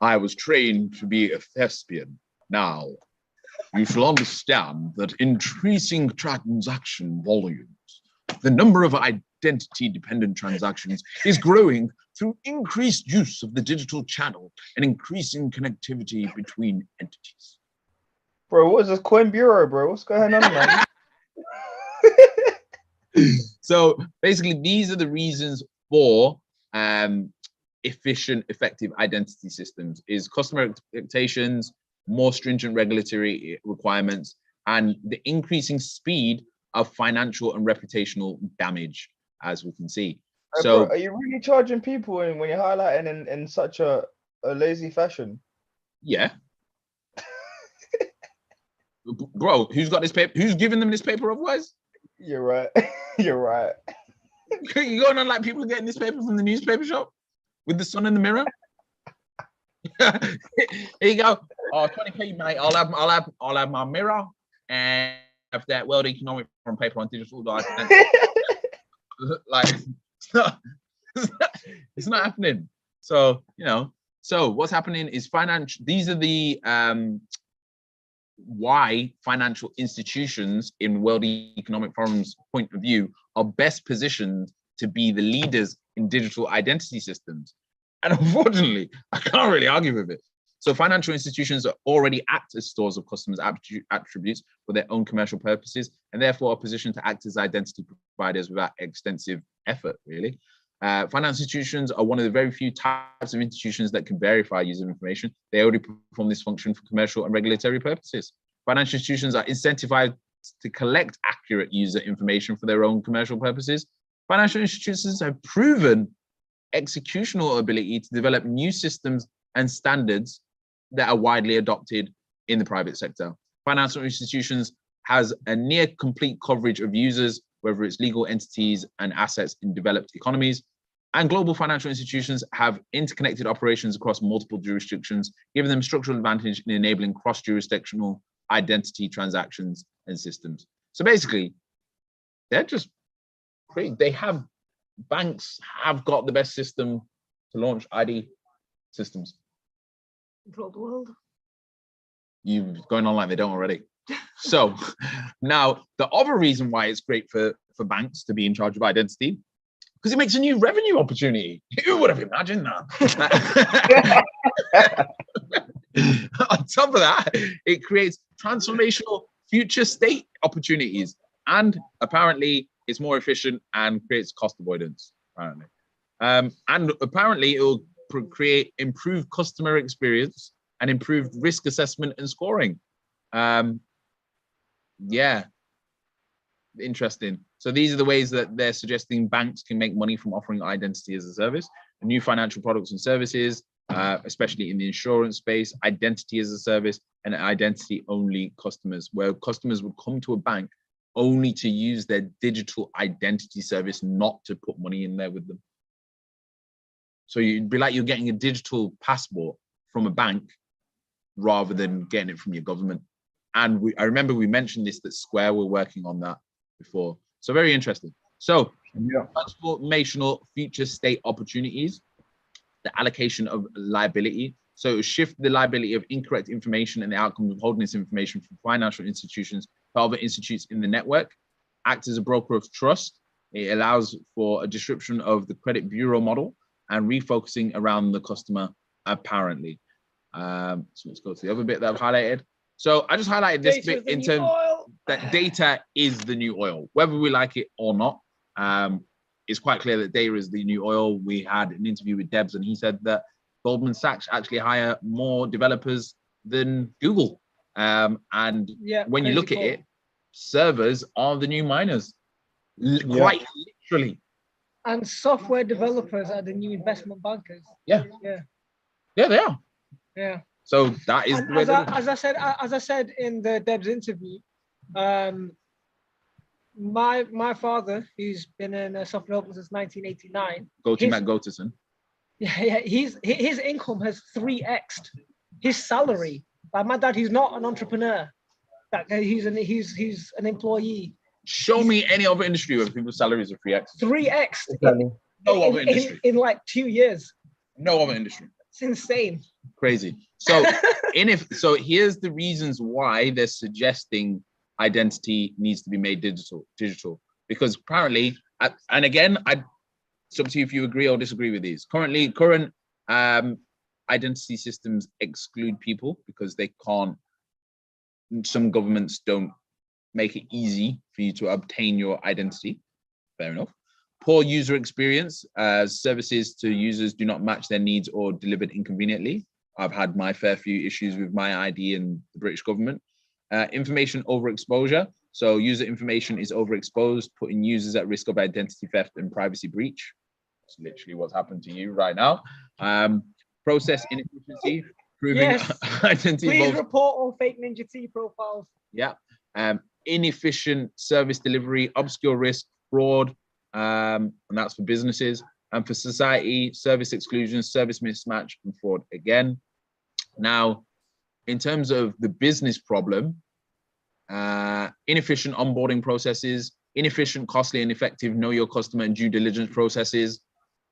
I was trained to be a thespian. Now, you shall understand that increasing transaction volumes, the number of identity-dependent transactions is growing through increased use of the digital channel and increasing connectivity between entities. Bro, what is this coin bureau, bro? What's going on, man? So basically, these are the reasons for efficient, effective identity systems: is customer expectations, more stringent regulatory requirements, and the increasing speed of financial and reputational damage, as we can see. So, bro, are you really charging people when you're highlighting in such a lazy fashion? yeah. Bro, who's got this paper? Who's giving them this paper otherwise? You're right. You're right. You going on like people getting this paper from the newspaper shop with the sun in the mirror? Here you go. Oh, 20p, mate. I'll have my mirror and have that World Economic Forum paper on digital. Like, it's not happening. So, you know, so what's happening is these are the why financial institutions in World Economic Forum's point of view are best positioned to be the leaders in digital identity systems. And unfortunately, I can't really argue with it. So financial institutions already act as stores of customers' attributes for their own commercial purposes, and therefore are positioned to act as identity providers without extensive effort, really. Financial institutions are one of the very few types of institutions that can verify user information. They already perform this function for commercial and regulatory purposes. Financial institutions are incentivized to collect accurate user information for their own commercial purposes. Financial institutions have proven executional ability to develop new systems and standards that are widely adopted in the private sector. Financial institutions has a near complete coverage of users, whether it's legal entities and assets in developed economies. And global financial institutions have interconnected operations across multiple jurisdictions, giving them structural advantage in enabling cross-jurisdictional identity transactions and systems. So basically, they're just great. Banks have got the best system to launch ID systems. Control the world. You're going on like they don't already. So now the other reason why it's great for banks to be in charge of identity, because it makes a new revenue opportunity. Who would have imagined that? On top of that, it creates transformational future state opportunities, and apparently it's more efficient and creates cost avoidance. Apparently, and apparently it will create improved customer experience and improved risk assessment and scoring. Yeah, interesting. So these are the ways that they're suggesting banks can make money from offering identity as a service, new financial products and services, especially in the insurance space, identity as a service, and identity-only customers, where customers would come to a bank only to use their digital identity service, not to put money in there with them. So you'd be like you're getting a digital passport from a bank rather than getting it from your government. And I remember we mentioned this, that Square were working on that before. So very interesting. So transformational future state opportunities, the allocation of liability. So shift the liability of incorrect information and the outcome of holding this information from financial institutions to other institutes in the network. Act as a broker of trust. It allows for a disruption of the credit bureau model and refocusing around the customer, apparently. So let's go to the other bit that I've highlighted. So I just highlighted this bit in terms that data is the new oil, whether we like it or not. It's quite clear that data is the new oil. We had an interview with Debs, and he said that Goldman Sachs actually hire more developers than Google. And when you look at it, servers are the new miners, quite literally. And software developers are the new investment bankers. Yeah, they are. Yeah. So that is the way as I said in the Debs interview, my father, who's been in software development since 1989. Matt Goterson. Yeah, his income has 3x'd his salary. Like my dad, he's not an entrepreneur. He's an employee. Show me any other industry where people's salaries are 3x. 3x. No other industry. In like 2 years. No other industry. It's insane. Crazy. So so here's the reasons why they're suggesting identity needs to be made digital, because apparently, and again, it's up to you if you agree or disagree with these. Current identity systems exclude people because they can't. Some governments don't make it easy for you to obtain your identity. Fair enough. Poor user experience, as services to users do not match their needs or delivered inconveniently. I've had my fair few issues with my ID and the British government. Information overexposure. So user information is overexposed, putting users at risk of identity theft and privacy breach. That's literally what's happened to you right now. Process inefficiency, proving identity. Please report all fake Ninja T profiles. Yeah. Inefficient service delivery, obscure risk, fraud, and that's for businesses. And for society, service exclusion, service mismatch, and fraud again. Now, in terms of the business problem, inefficient onboarding processes, inefficient, costly, and ineffective know your customer and due diligence processes.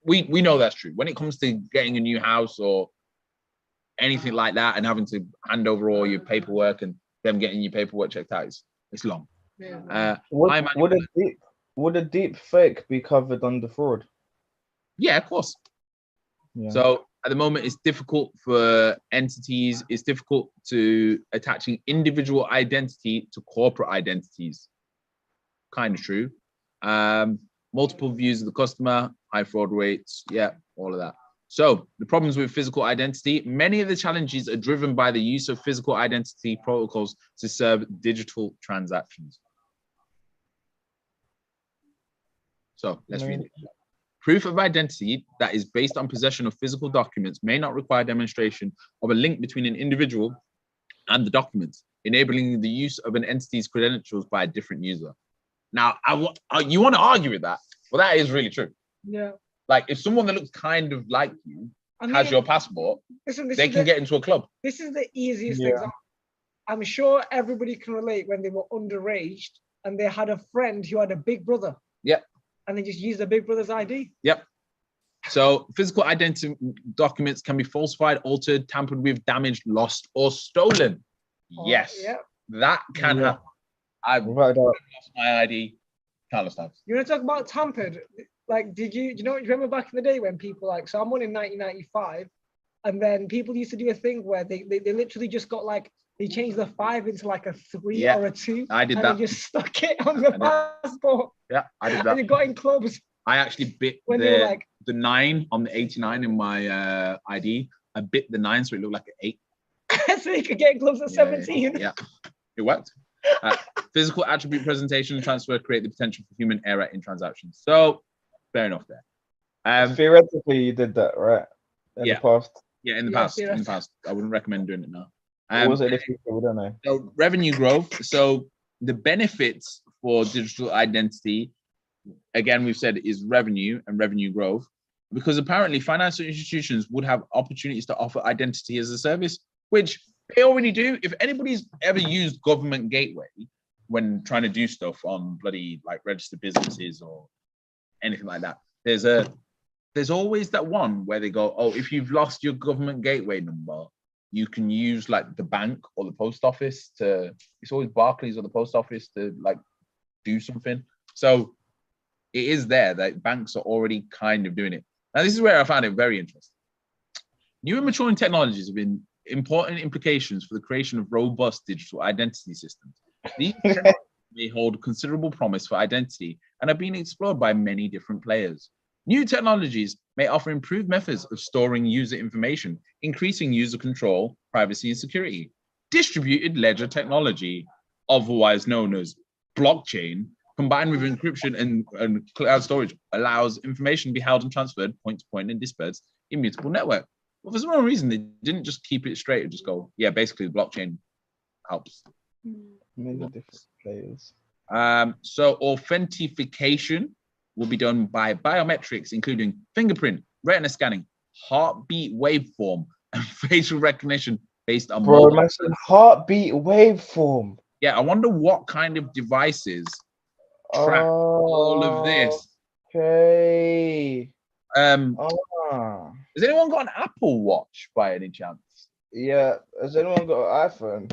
We know that's true. When it comes to getting a new house or anything like that and having to hand over all your paperwork and them getting your paperwork checked out, it's long. Yeah. Would a deep fake be covered under fraud? Yeah, of course. Yeah. So at the moment, it's difficult for entities. It's difficult to attaching individual identity to corporate identities. Kind of true. Multiple views of the customer, high fraud rates. Yeah, all of that. So the problems with physical identity, many of the challenges are driven by the use of physical identity protocols to serve digital transactions. So let's read it. Proof of identity that is based on possession of physical documents may not require demonstration of a link between an individual and the documents, enabling the use of an entity's credentials by a different user. Now, you want to argue with that? Well, that is really true. Yeah. Like, if someone that looks kind of like you has your passport, they can get into a club. This is the easiest example. I'm sure everybody can relate when they were underage and they had a friend who had a big brother. Yep. And they just used their big brother's ID. Yep. So physical identity documents can be falsified, altered, tampered with, damaged, lost, or stolen. Yes. Yeah. That can happen. I've lost my ID countless times. You want to talk about tampered? Like, do you remember back in the day when people so I'm born in 1995, and then people used to do a thing where they literally just got they changed the 5 into like a 3 or a 2. I did and that. They just stuck it on the passport. Yeah, I did that. And it got in clubs. I actually bit when the 9 on the 89 in my ID. I bit the 9 so it looked like an 8. So you could get in clubs at 17. Yeah, it worked. Physical attribute presentation and transfer create the potential for human error in transactions. So fair enough there. Theoretically, you did that, right? In the past. Yeah, in the past. In the past. I wouldn't recommend doing it now. What was it in the future? We don't know. So revenue growth. So the benefits for digital identity, again, we've said is revenue and revenue growth, because apparently financial institutions would have opportunities to offer identity as a service, which they already do. If anybody's ever used government gateway when trying to do stuff on bloody registered businesses or anything like that, there's always that one where they go, oh, if you've lost your government gateway number, you can use the bank or the post office it's always Barclays or the post office to do something. So it is there that banks are already kind of doing it. Now, this is where I found it very interesting. New and maturing technologies have been important implications for the creation of robust digital identity systems. These may hold considerable promise for identity and are being explored by many different players. New technologies may offer improved methods of storing user information, increasing user control, privacy, and security. Distributed ledger technology, otherwise known as blockchain, combined with encryption and cloud storage, allows information to be held and transferred point to point and dispersed in mutable network. But for some reason, they didn't just keep it straight and just go, yeah, basically the blockchain helps. Many different players. So authentication will be done by biometrics, including fingerprint, retina scanning, heartbeat waveform, and facial recognition based on heartbeat waveform. Yeah, I wonder what kind of devices track all of this. Okay. Ah, Has anyone got an Apple Watch by any chance? yeah. Has anyone got an iPhone?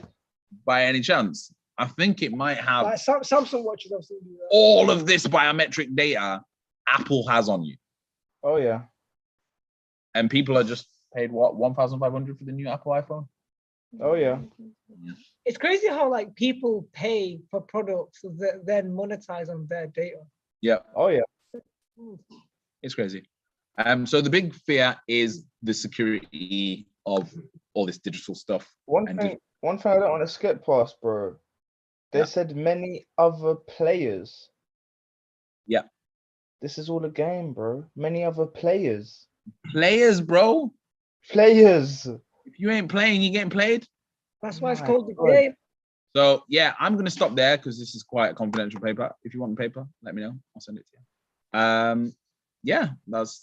By any chance? I think it might have Like Samsung watches, I've seen do that. all of this biometric data Apple has on you. Oh yeah. And people are just paid what, 1,500 for the new Apple iPhone? Oh yeah. It's crazy how like people pay for products that then monetize on their data. Yeah, Oh yeah. it's crazy. So the big fear is the security of all this digital stuff. One And thing I don't want to skip past, bro. They Yeah. said many other players. Yeah. This is all a game, bro. Many other players. Players, bro. Players. If you ain't playing, you getting played. That's why it's My called the God. game. So yeah, I'm gonna stop there because this is quite a confidential paper. If you want the paper, let me know. I'll send it to you. Yeah, that's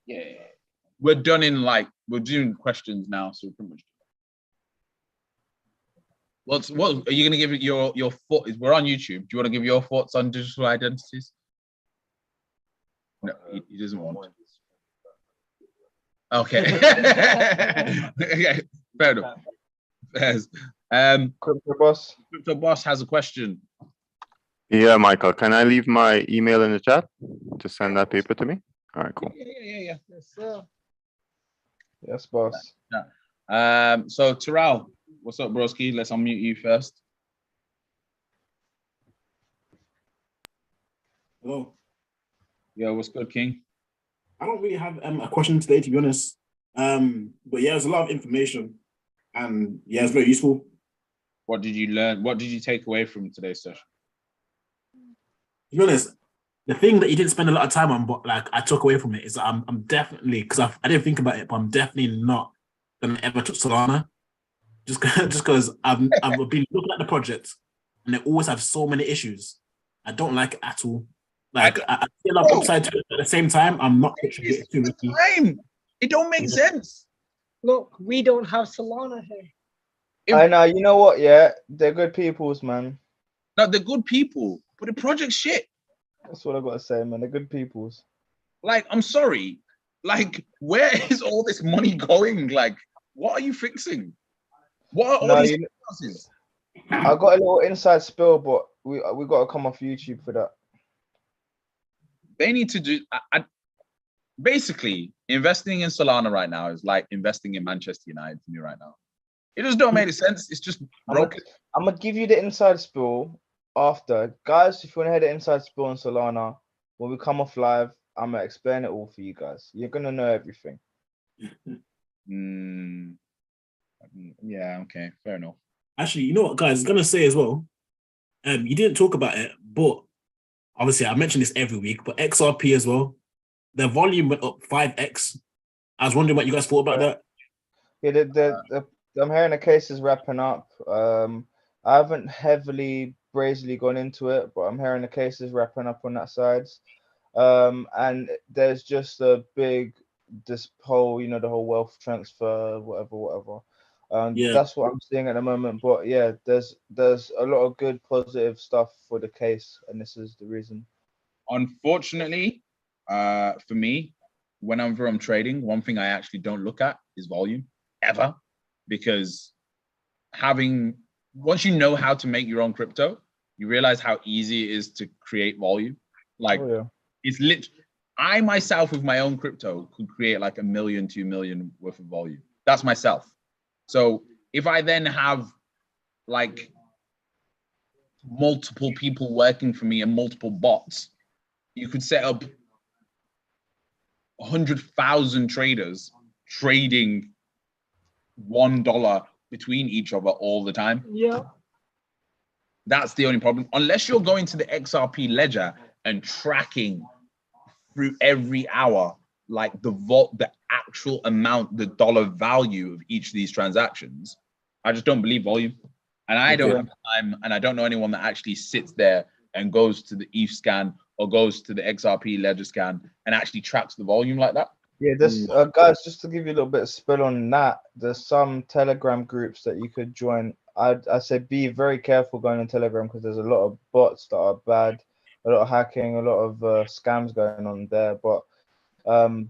yeah. We're done in like we're doing questions now, so pretty much. What are you gonna give it your thoughts? We're on YouTube. Do you want to give your thoughts on digital identities? No, he doesn't want. Okay. Okay, fair enough. Yes. Crypto boss. Crypto Boss has a question. Yeah, Michael, can I leave my email in the chat to send that paper to me? All right, cool. Yeah. Yes, sir. Yes, boss. So Terrell, what's up, broski? Let's unmute you first. Hello. Yo, what's good, King? I don't really have a question today, to be honest. But yeah, there's a lot of information, and yeah, it's very useful. What did you learn? What did you take away from today's session? To be honest, the thing that you didn't spend a lot of time on, but like I took away from it, is that I'm definitely, because I didn't think about it, but I'm definitely not gonna ever touch Solana, just because I've been looking at the project, and they always have so many issues. I don't like it at all. Like I see a lot of upside to it, but at the same time, I'm not touching it too risky. Time. It don't make sense. Look, we don't have Solana here. I know. You know what? Yeah, they're good peoples, man. No, they're good people, but the project's shit. That's what I gotta say, man. They're good peoples. Like, I'm sorry. Like, where is all this money going? Like, what are you fixing? What are all No, these houses? I got a little inside spill, but we got to come off YouTube for that. They need to do. Basically, investing in Solana right now is like investing in Manchester United to me right now. It just don't make sense. It's just broken. I'm gonna give you the inside spill after, guys. If you want to hear the inside spill on Solana, when we come off live, I'm gonna explain it all for you guys. You're gonna know everything. Yeah. Okay. Fair enough. Actually, you know what, guys? I was gonna say as well. You didn't talk about it, but obviously I mention this every week. But XRP as well, their volume went up 5x. I was wondering what you guys thought about that. Yeah, I'm hearing the case is wrapping up. I haven't heavily brazily gone into it, but I'm hearing the case is wrapping up on that side. And there's just a big this whole, the whole wealth transfer, whatever. Yeah. That's what I'm seeing at the moment. But yeah, there's a lot of good positive stuff for the case, and this is the reason. Unfortunately, for me, whenever I'm trading, one thing I actually don't look at is volume ever, because once you know how to make your own crypto, you realize how easy it is to create volume. Like, it's I myself with my own crypto could create like 1 million, 2 million worth of volume. That's myself. So if I then have like multiple people working for me and multiple bots, you could set up 100,000 traders trading $1 between each other all the time. Yeah. That's the only problem. Unless you're going to the XRP ledger and tracking through every hour, like the actual amount, the dollar value of each of these transactions, I just don't believe volume. And I don't have time, and I don't know anyone that actually sits there and goes to the ETH scan or goes to the XRP ledger scan and actually tracks the volume like that. Yeah, this guys, just to give you a little bit of spill on that, there's some Telegram groups that you could join. I say be very careful going on Telegram because there's a lot of bots that are bad, a lot of hacking, a lot of scams going on there. But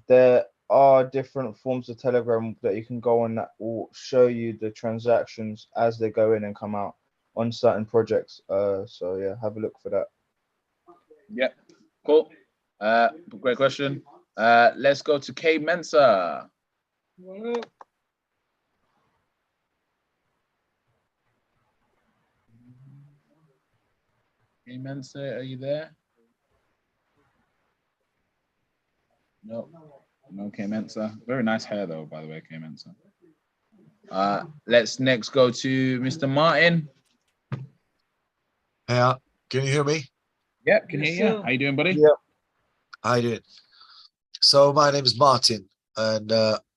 there are different forms of Telegram that you can go on that will show you the transactions as they go in and come out on certain projects. So yeah, have a look for that. Yeah, cool. Great question. Let's go to K Mensa. Well, K Mensa, are you there? No, no K Mensa. Very nice hair though, by the way, K Mensa. Let's next go to Mr. Martin. Yeah, can you hear me? Yeah, can Yes, hear you. sir. How you doing, buddy? Yeah. How you doing? So my name is Martin, and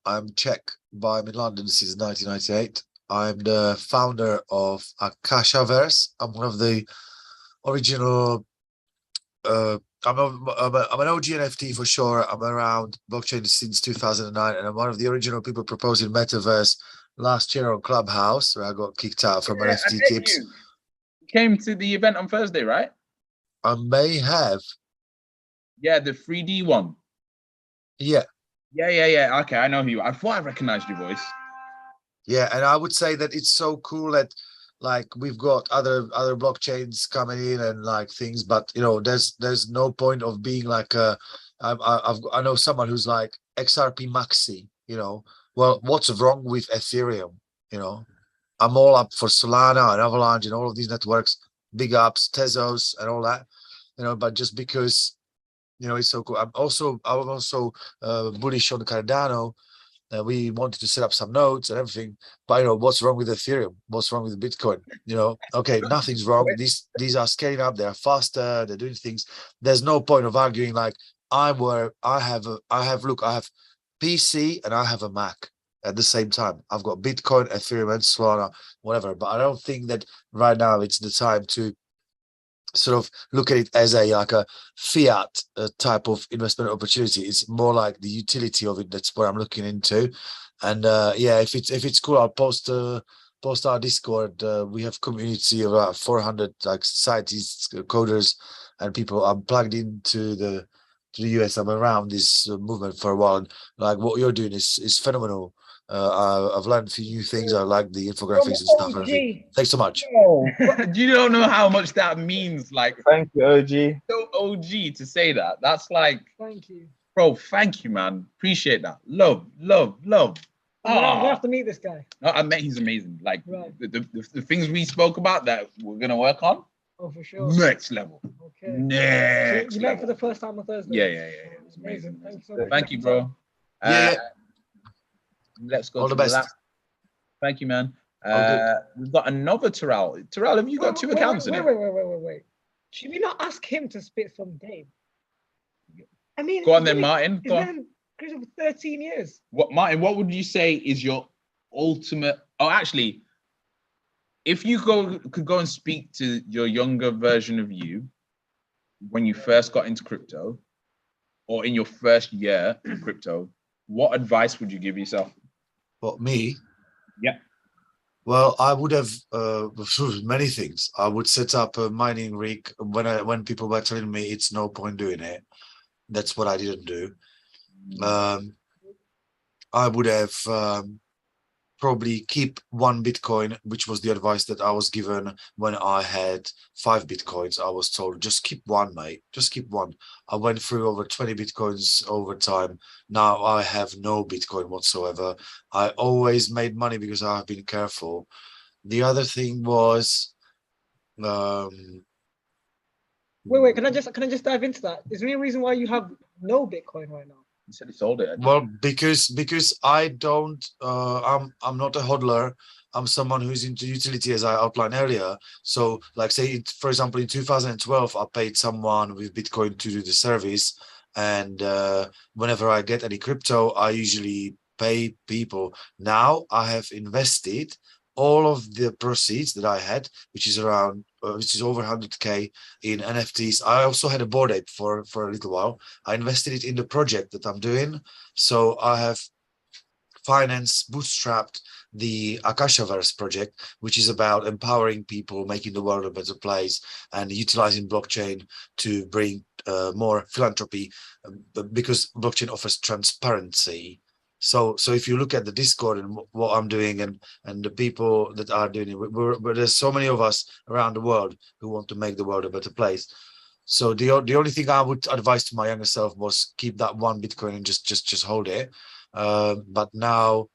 I'm Czech, but I'm in London since 1998. I'm the founder of Akashaverse. I'm one of the original. I'm an OG NFT for sure. I'm around blockchain since 2009, and I'm one of the original people proposing metaverse last year on Clubhouse, where I got kicked out from Yeah, I NFT met tips. you. You came to the event on Thursday, right? I may have, Yeah, the 3D one. yeah. Yeah. Okay, I know who you are. I thought I recognized your voice. Yeah, and I would say that it's so cool that like we've got other blockchains coming in and like things, but you know, there's no point of being like I know someone who's like XRP maxi, you know. Well, what's wrong with Ethereum? You know, I'm all up for Solana and Avalanche and all of these networks, big ups, Tezos and all that, you know, but just because you know it's so cool. I'm also bullish on Cardano. We wanted to set up some nodes and everything, but you know what's wrong with Ethereum? What's wrong with Bitcoin? You know, okay, nothing's wrong. These are scaling up. They are faster. They're doing things. There's no point of arguing. Like I have PC and I have a Mac at the same time. I've got Bitcoin, Ethereum, and Solana, whatever. But I don't think that right now it's the time to sort of look at it as a like a fiat type of investment opportunity. It's more like the utility of it. That's what I'm looking into. And yeah, if it's cool, I'll post our Discord. We have community of about 400 like scientists, coders, and people. I'm plugged into the US. I'm around this movement for a while. And like what you're doing is phenomenal. I've learned a few new things. I like the infographics and stuff. And everything. Thanks so much. You don't know how much that means. Like, Thank you, OG. so OG to say that. That's like, thank you. bro, thank you, man. Appreciate that. Love. I'm gonna have to meet this guy. No, I met he's amazing. Like Right. the things we spoke about that we're gonna work on, Oh, for sure. next level. Okay. Next So you met level. for the first time on Thursday. Yeah. It's Amazing. amazing. Thank you so much. Thank you, bro. Yeah. Let's go All to the best. last. Thank you, man. good. We've got another Terrell. Terrell, have you got two accounts in it? Wait. Should we not ask him to spit some game? I mean, Go on then, Martin. He's Go on. been in for 13 years. What, Martin? What would you say is your ultimate? Oh, actually, if you could go and speak to your younger version of you when you first got into crypto, or in your first year of crypto, what advice would you give yourself? What, me? Yeah. Well, I would have many things. I would set up a mining rig when people were telling me it's no point doing it. That's what I didn't do. I would have probably keep one Bitcoin, which was the advice that I was given when I had 5 Bitcoins. I was told, just keep one, mate. Just keep one. I went through over 20 Bitcoins over time. Now I have no Bitcoin whatsoever. I always made money because I've been careful. The other thing was, Wait. Can I just dive into that? Is there any reason why you have no Bitcoin right now? You said he sold it. well, because I don't, I'm not a hodler. I'm someone who's into utility, as I outlined earlier. So, like, say, for example, in 2012, I paid someone with Bitcoin to do the service, and whenever I get any crypto, I usually pay people. Now I have invested all of the proceeds that I had, which is around, which is over 100K in NFTs. I also had a Bored Ape for a little while. I invested it in the project that I'm doing. So I have finance bootstrapped the Akashaverse project, which is about empowering people, making the world a better place, and utilizing blockchain to bring more philanthropy, because blockchain offers transparency. So if you look at the Discord and what I'm doing and the people that are doing it, there's so many of us around the world who want to make the world a better place. So the only thing I would advise to my younger self was keep that one Bitcoin and just hold it. But now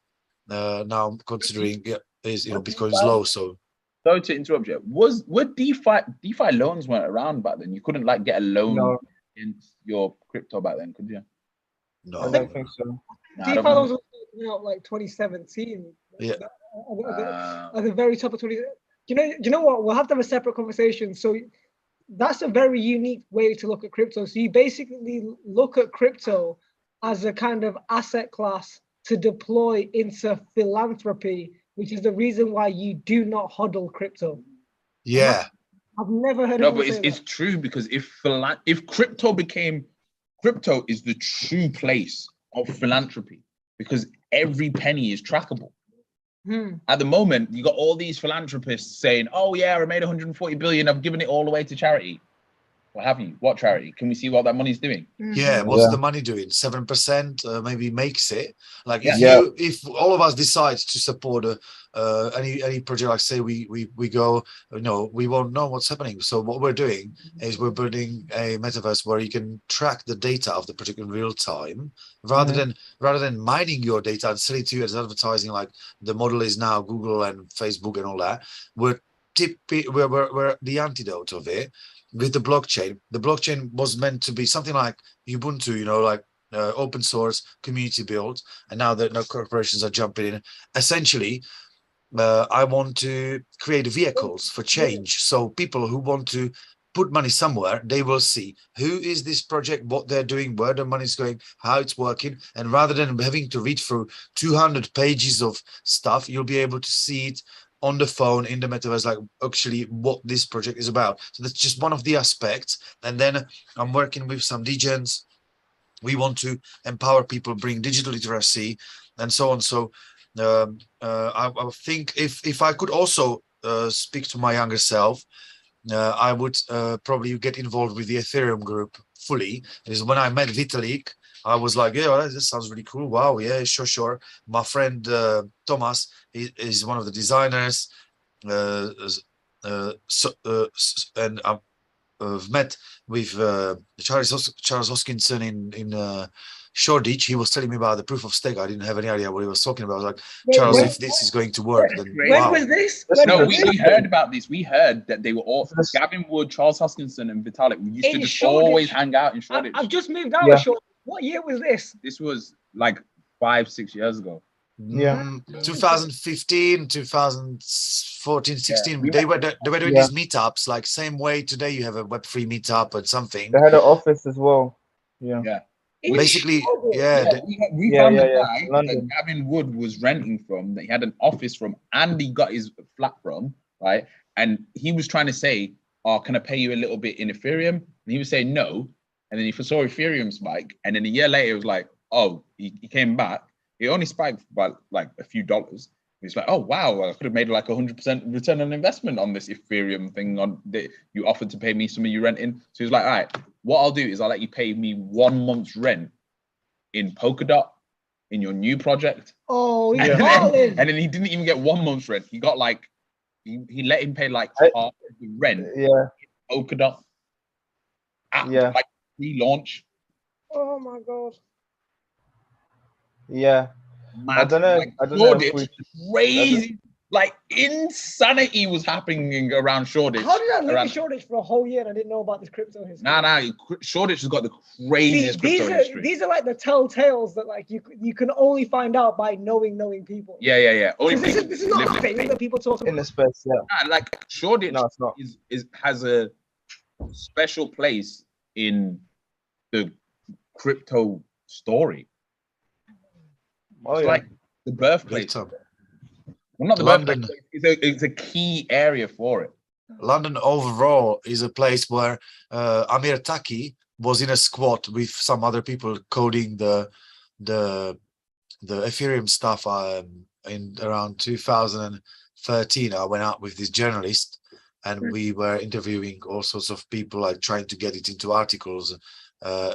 I'm considering Bitcoin is low, so. Sorry to interrupt you. Were DeFi loans weren't around back then? You couldn't like get a loan No. against your crypto back then, could you? No, I don't think so. Nah, I DeFi don't loans know. was out like 2017. Yeah. At the very top of 20. Do you know what? We'll have to have a separate conversation. So that's a very unique way to look at crypto. So you basically look at crypto as a kind of asset class to deploy into philanthropy, which is the reason why you do not hodl crypto. Yeah. I've never heard No, of but it's true, because if crypto is the true place of philanthropy, because every penny is trackable. At the moment, you got all these philanthropists saying, "Oh yeah, I made 140 billion. I've given it all away to charity." What have you? What charity? Can we see what that money's doing? Yeah, what's the money doing? 7% maybe makes it. Like if all of us decide to support any project, like say we go, we won't know what's happening. So what we're doing is we're building a metaverse where you can track the data of the project in real time, rather than mining your data and sell it to you as advertising, like the model is now Google and Facebook and all that. We're the antidote of it. With the blockchain was meant to be something like Ubuntu, like open source, community built, and now that corporations are jumping in. Essentially, I want to create vehicles for change. So people who want to put money somewhere, they will see who is this project, what they're doing, where the money is going, how it's working. And rather than having to read through 200 pages of stuff, you'll be able to see it on the phone in the metaverse, like actually what this project is about. So that's just one of the aspects. And then I'm working with some degens. We want to empower people, bring digital literacy and so on. So I think if I could also speak to my younger self, I would probably get involved with the Ethereum group fully. Because when I met Vitalik, I was like, yeah, this sounds really cool. Wow, yeah, sure. My friend Thomas is one of the designers, and I've met with Charles Hoskinson in Shoreditch. He was telling me about the proof of stake. I didn't have any idea what he was talking about. I was like, Charles, if this is going to work, then when was this? No, we heard about this. We heard that they were all Gavin Wood, Charles Hoskinson, and Vitalik. We used to just always hang out in Shoreditch. I've just moved out of Shoreditch. What year was this? This was like 5-6 years ago. 2015, 2014, 16. They were doing these meetups, like same way today you have a Web3 meetup or something. They had an office as well. Yeah. Basically, we found the guy that Gavin Wood was renting from, that he had an office from, and he got his flat from, right? And he was trying to say, "Oh, can I pay you a little bit in Ethereum?" And he was saying no. And then he saw Ethereum spike, and then a year later, it was like, "Oh," he came back. It only spiked by like a few dollars. He's like, "Oh wow, I could have made like 100% return on investment on this Ethereum thing on that you offered to pay me some of your rent in." So he's like, "All right, what I'll do is I'll let you pay me 1 month's rent in Polkadot in your new project." Oh, and then he didn't even get 1 month's rent. He got like he let him pay like half of the rent. In Polkadot. Like pre-launch. Oh my god. Yeah. Mad. I don't know. Like, I don't know if we crazy. Like insanity was happening around Shoreditch. How did I live in Shoreditch for a whole year and I didn't know about this crypto history? Nah. Shoreditch has got the craziest crypto history. These are like the telltales that like you can only find out by knowing people. Yeah. Only this is not a thing that people talk about. In the space, like Shoreditch has a special place in the crypto story. It's like the birthplace. Well, not the London. birthplace. It's a key area for it. London overall is a place where Amir Taki was in a squad with some other people coding the Ethereum stuff. In around 2013, I went out with this journalist, and we were interviewing all sorts of people, like trying to get it into articles,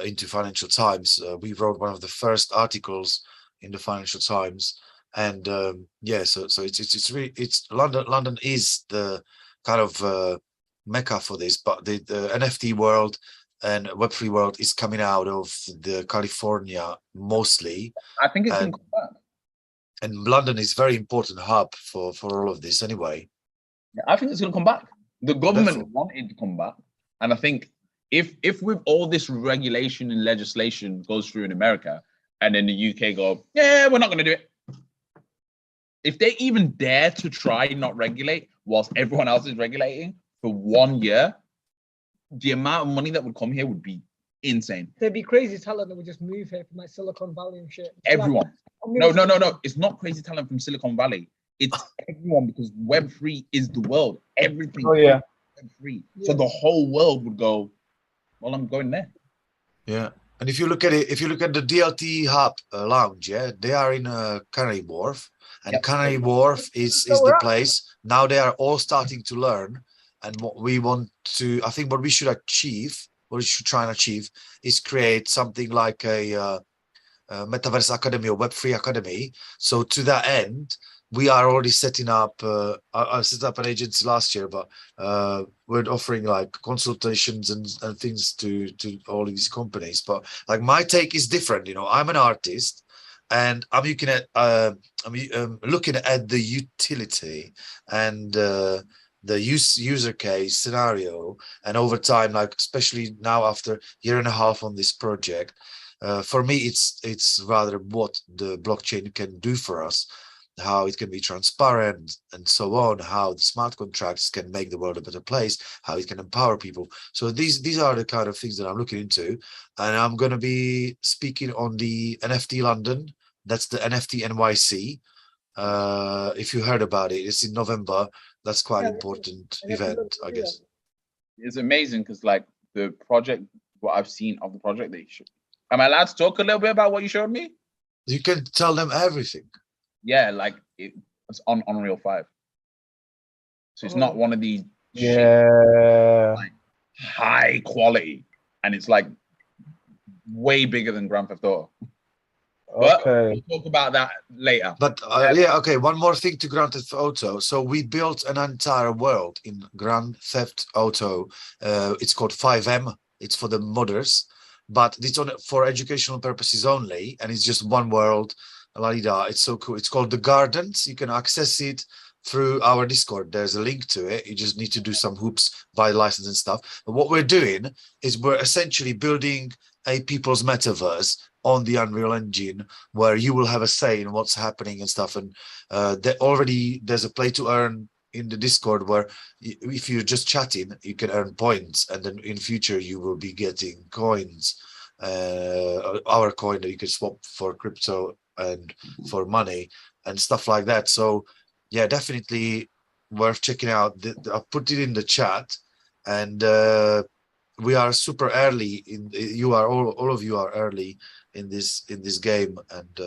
into Financial Times. We wrote one of the first articles in the Financial Times, and yeah, so it's really, it's London. London is the kind of mecca for this, but the NFT world and Web3 world is coming out of the California mostly, I think it's going and to come back. and London is very important hub for all of this anyway. Yeah, I think it's going to come back. The government Definitely. wanted to come back, and I think if with all this regulation and legislation goes through in America, and then the UK go, yeah, we're not going to do it. If they even dare to try not regulate whilst everyone else is regulating for 1 year, the amount of money that would come here would be insane. There'd be crazy talent that would just move here from like Silicon Valley and shit. Everyone. Like, No. It's not crazy talent from Silicon Valley. It's everyone, because Web3 is the world. Everything. Oh yeah. Web3. Yeah. So the whole world would go, well, I'm going there. Yeah, and if you look at it, if you look at the DLT Hub lounge, yeah, they are in Canary Wharf, and Yep. Canary Wharf is the place. Now they are all starting to learn, and what we want to, I think, what we should achieve, what we should try and achieve, is create something like a Metaverse Academy or Web3 Academy. So to that end, we are already setting up. I set up an agency last year, but we're offering like consultations and things to all of these companies. But like my take is different. You know, I'm an artist, and I'm looking at looking at the utility and the user case scenario, and over time, like especially now after a year and a half on this project, for me, it's rather what the blockchain can do for us, how it can be transparent and so on, how the smart contracts can make the world a better place, how it can empower people. So these are the kind of things that I'm looking into, and I'm going to be speaking on the NFT London. That's the NFT NYC. If you heard about it, it's in November. That's quite an important event, I guess. It's amazing because like the project, what I've seen of the project that you showed. Am I allowed to talk a little bit about what you showed me? You can tell them everything. Yeah, like it's on Unreal 5. So it's not one of these shit, Yeah. like high quality, and it's like way bigger than Grand Theft Auto. But Okay. we'll talk about that later. But yeah, okay, one more thing to Grand Theft Auto. So we built an entire world in Grand Theft Auto. It's called 5M. It's for the modders, but it's on for educational purposes only, and it's just one world. La-di-da. It's so cool. It's called The Gardens. You can access it through our Discord. There's a link to it. You just need to do some hoops, buy license and stuff. But what we're doing is we're essentially building a people's metaverse on the Unreal Engine, where you will have a say in what's happening and stuff. And there's a play to earn in the Discord where if you're just chatting, you can earn points, and then in future you will be getting coins, our coin that you can swap for crypto and for money and stuff like that. So yeah, definitely worth checking out. I'll put it in the chat, and we are super early in. You are all of you are early in this game, and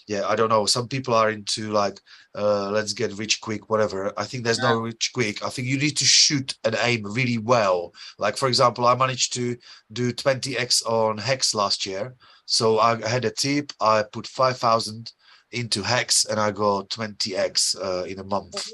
yeah, I don't know. Some people are into like let's get rich quick, whatever. I think there's no rich quick. I think you need to shoot and aim really well. Like for example, I managed to do 20x on Hex last year. So I had a tip. I put 5,000 into Hex, and I got 20x in a month.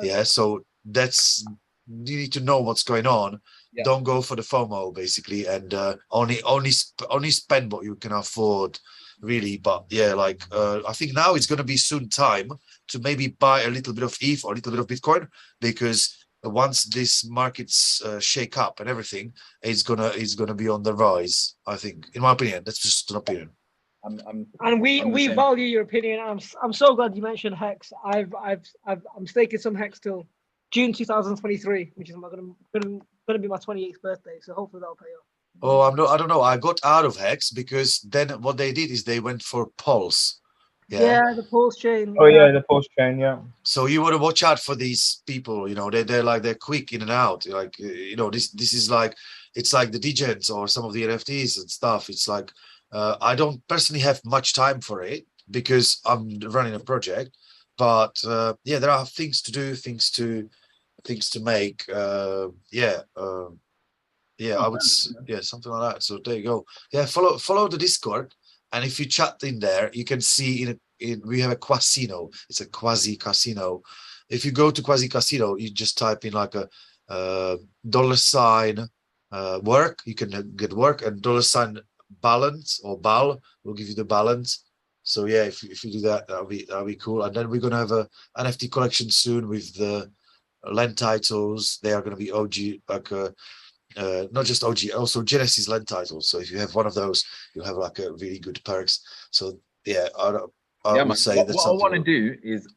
Yeah, so that's, you need to know what's going on. Yeah. Don't go for the FOMO basically, and only spend what you can afford, really. But yeah, like I think now it's going to be soon time to maybe buy a little bit of ETH or a little bit of Bitcoin, because once this markets shake up and everything, it's gonna be on the rise. I think, in my opinion, that's just an opinion. And we value your opinion. I'm so glad you mentioned Hex. I'm staking some Hex till June 2023, which is gonna be my 28th birthday. So hopefully that'll pay off. Oh, I don't know. I got out of Hex because then what they did is they went for Pulse. Yeah, the Pulse chain. Oh yeah, the Pulse chain. Yeah. So you want to watch out for these people. You know, they're quick in and out. Like you know, this is like, it's like the degens or some of the NFTs and stuff. It's like I don't personally have much time for it, because I'm running a project. But yeah, there are things to do, things to make. Yeah, I would. Yeah, something like that. So there you go. Yeah, follow the Discord, and if you chat in there, you can see we have a casino. It's a quasi casino. If you go to quasi casino, you just type in like a $ work. You can get work, and $ balance or bal will give you the balance. So yeah, if you do that, that'll be cool. And then we're gonna have a NFT collection soon with the land titles. They are gonna be OG, like not just OG, also Genesis land titles. So if you have one of those, you'll have like a really good perks. So yeah, I would say that's what I want to something. do is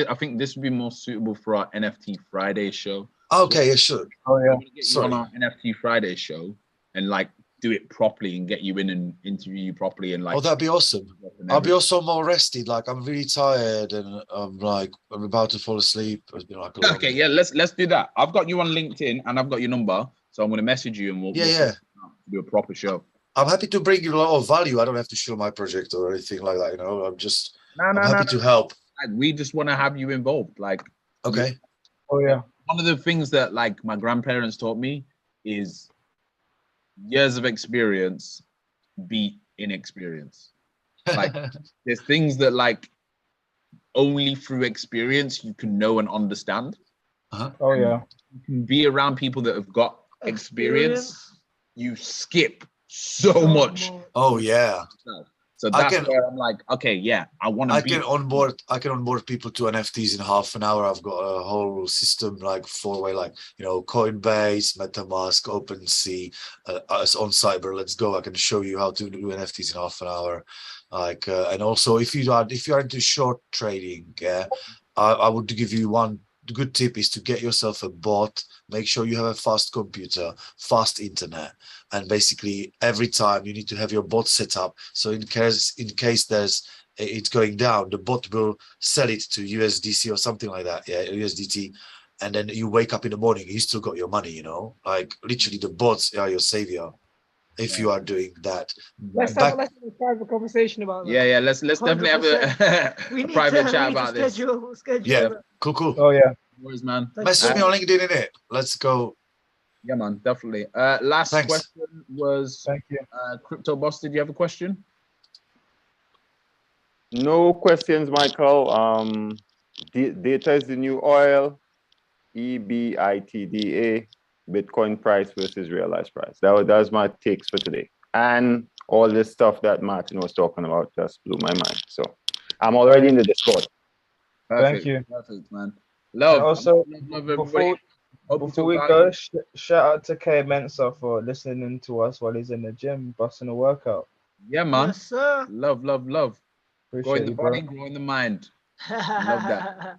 I think this would be more suitable for our NFT Friday show. Okay, yeah, sure. Oh yeah. I want to get you on our NFT Friday show and like do it properly and get you in and interview you properly and like. Oh, that'd be awesome. I'll be also more rested. Like I'm really tired and I'm about to fall asleep. It's been like a long... Okay, yeah, let's do that. I've got you on LinkedIn and I've got your number, so I'm going to message you and we'll do a proper show. I'm happy to bring you a lot of value. I don't have to show my project or anything like that. You know, I'm happy to help. We just want to have you involved. Like, okay. Oh yeah. One of the things that like my grandparents taught me is years of experience beat inexperience. Like, there's things that like only through experience you can know and understand. Oh yeah. You can be around people that have got experience. You skip so much. Oh yeah. So that's where I'm like, okay, yeah, I can onboard people to NFTs in half an hour. I've got a whole system like 4-way, like, you know, Coinbase, MetaMask, OpenSea, on Cyber. Let's go. I can show you how to do NFTs in half an hour. Like, and also if you are into short trading, yeah, I would give you one good tip is to get yourself a bot. Make sure you have a fast computer, fast internet, and basically every time you need to have your bot set up. So in case it's going down, the bot will sell it to USDC or something like that. Yeah, USDT. And then you wake up in the morning, you still got your money, you know, like literally the bots are your savior if you are doing that. Let's have a private conversation about that. Yeah, let's definitely have a private chat about this. Schedule yeah, cool. Oh yeah. Boys, man. Message me on LinkedIn, innit? Let's go. Yeah, man, definitely. Last question was, thank you. Crypto Boss, did you have a question? No questions, Michael. Data is the new oil. EBITDA, Bitcoin price versus realized price. That was my takes for today. And all this stuff that Martin was talking about just blew my mind. So I'm already in the Discord. Perfect. Thank you. Perfect, man. Love. Also, love everybody. Before we go, shout out to K Mensa for listening to us while he's in the gym, busting a workout. Yeah, man. Yes, sir. Love. Appreciate Grow in the body, grow in the mind. Love that.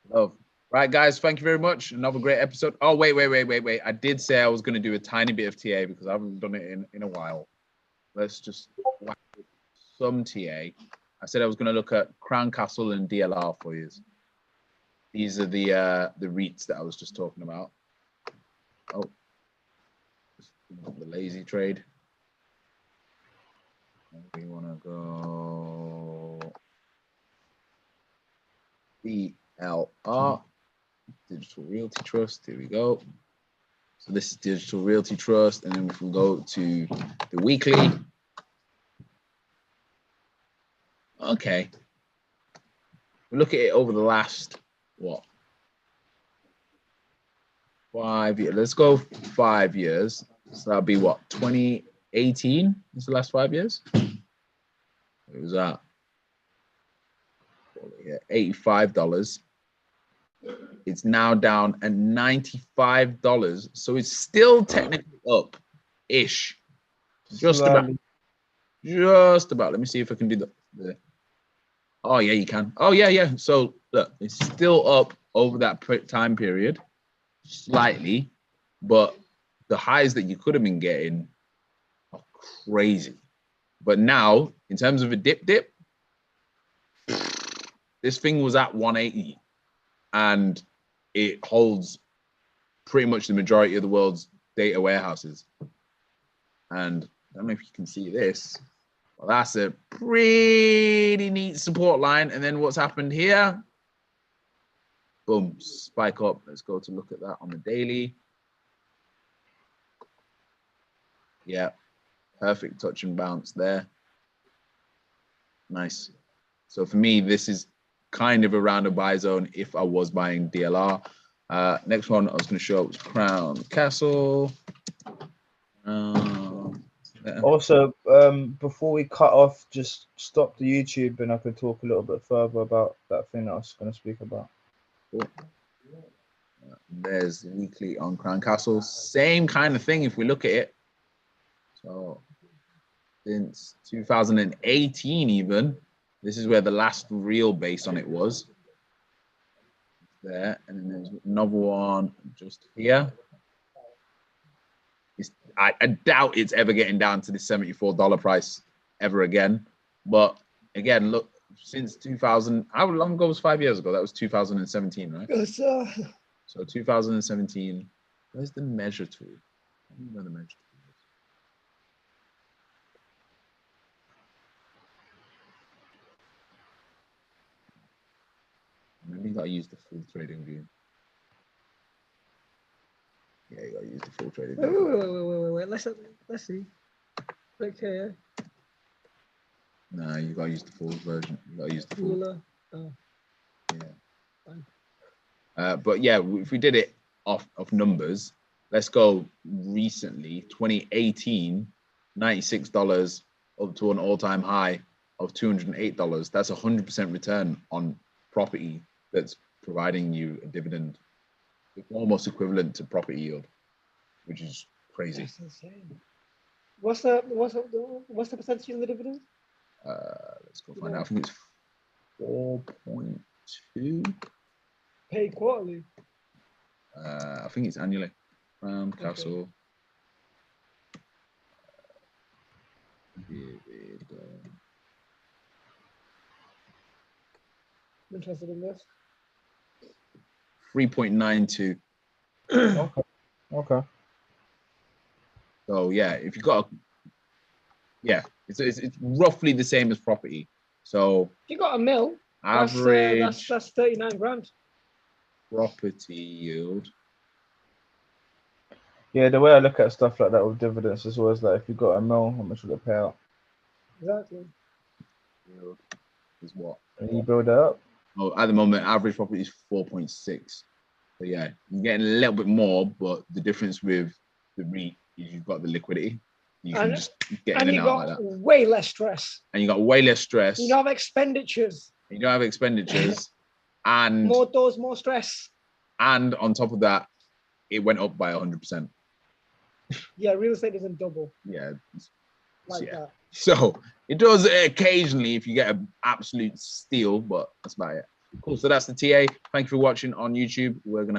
Love. Right, guys, thank you very much. Another great episode. Oh, wait. I did say I was going to do a tiny bit of TA because I haven't done it in a while. Let's just whack some TA. I said I was going to look at Crown Castle and DLR for you. These are the REITs that I was just talking about. Oh, the lazy trade. We want to go DLR, Digital Realty Trust. Here we go. So this is Digital Realty Trust, and then we can go to the weekly. Okay. We look at it over the last, what? 5 years. Let's go 5 years. So that'll be what? 2018 is the last 5 years? It was at $85. It's now down at $95. So it's still technically up-ish. Just about. Let me see if I can do the oh, yeah, you can. Oh, yeah. So look, it's still up over that time period, slightly, but the highs that you could have been getting are crazy. But now, in terms of a dip, this thing was at 180, and it holds pretty much the majority of the world's data warehouses. And I don't know if you can see this, Well, that's a pretty neat support line. And then what's happened here? Boom, spike up. Let's go to look at that on the daily. Yeah, perfect touch and bounce there. Nice. So for me, this is kind of around a buy zone if I was buying DLR. Next one I was going to show was Crown Castle. Also, before we cut off, just stop the YouTube and I can talk a little bit further about that thing that I was going to speak about. Cool. There's the weekly on Crown Castle. Same kind of thing if we look at it. So since 2018 even, this is where the last real base on it was. There, and then there's another one just here. I doubt it's ever getting down to the $74 price ever again. But again, look, since 2000, how long ago was 5 years ago? That was 2017, right? Yes, So 2017, where's the measure tool? I don't know where the measure tool is. Maybe you gotta use the full trading view. Yeah, you gotta use the full trading view. Wait. Let's see. Okay. Nah, you gotta use the full version. You gotta use the full. Ruler. Oh. Yeah. Fine. But yeah, if we did it off of numbers, let's go recently, 2018, $96 up to an all-time high of $208. That's 100% return on property that's providing you a dividend. It's almost equivalent to property yield, which is crazy. That's insane. What's the percentage in the dividend? Let's go find out. I think it's 4.2. Paid quarterly. I think it's annually. Castle. Interested in this? 3.92. Okay. So yeah, if you got, it's roughly the same as property. So If you got a mill, average that's 39 grand. property yield. Yeah, the way I look at stuff like that with dividends is always like, if you got a mil, how much will it pay out? Exactly. Yield is what? And you build it up. Oh, at the moment, average property is 4.6. So yeah, you're getting a little bit more, but the difference with the REIT is you've got the liquidity. You can just get in and out like that. Way less stress. And you got way less stress. You don't have expenditures. You don't have expenditures. And More doors, more stress. And on top of that, it went up by 100%. Yeah, real estate doesn't double Yeah. like that. So it does occasionally if you get an absolute steal, but that's about it. Cool. So that's the TA. Thank you for watching on YouTube. We're gonna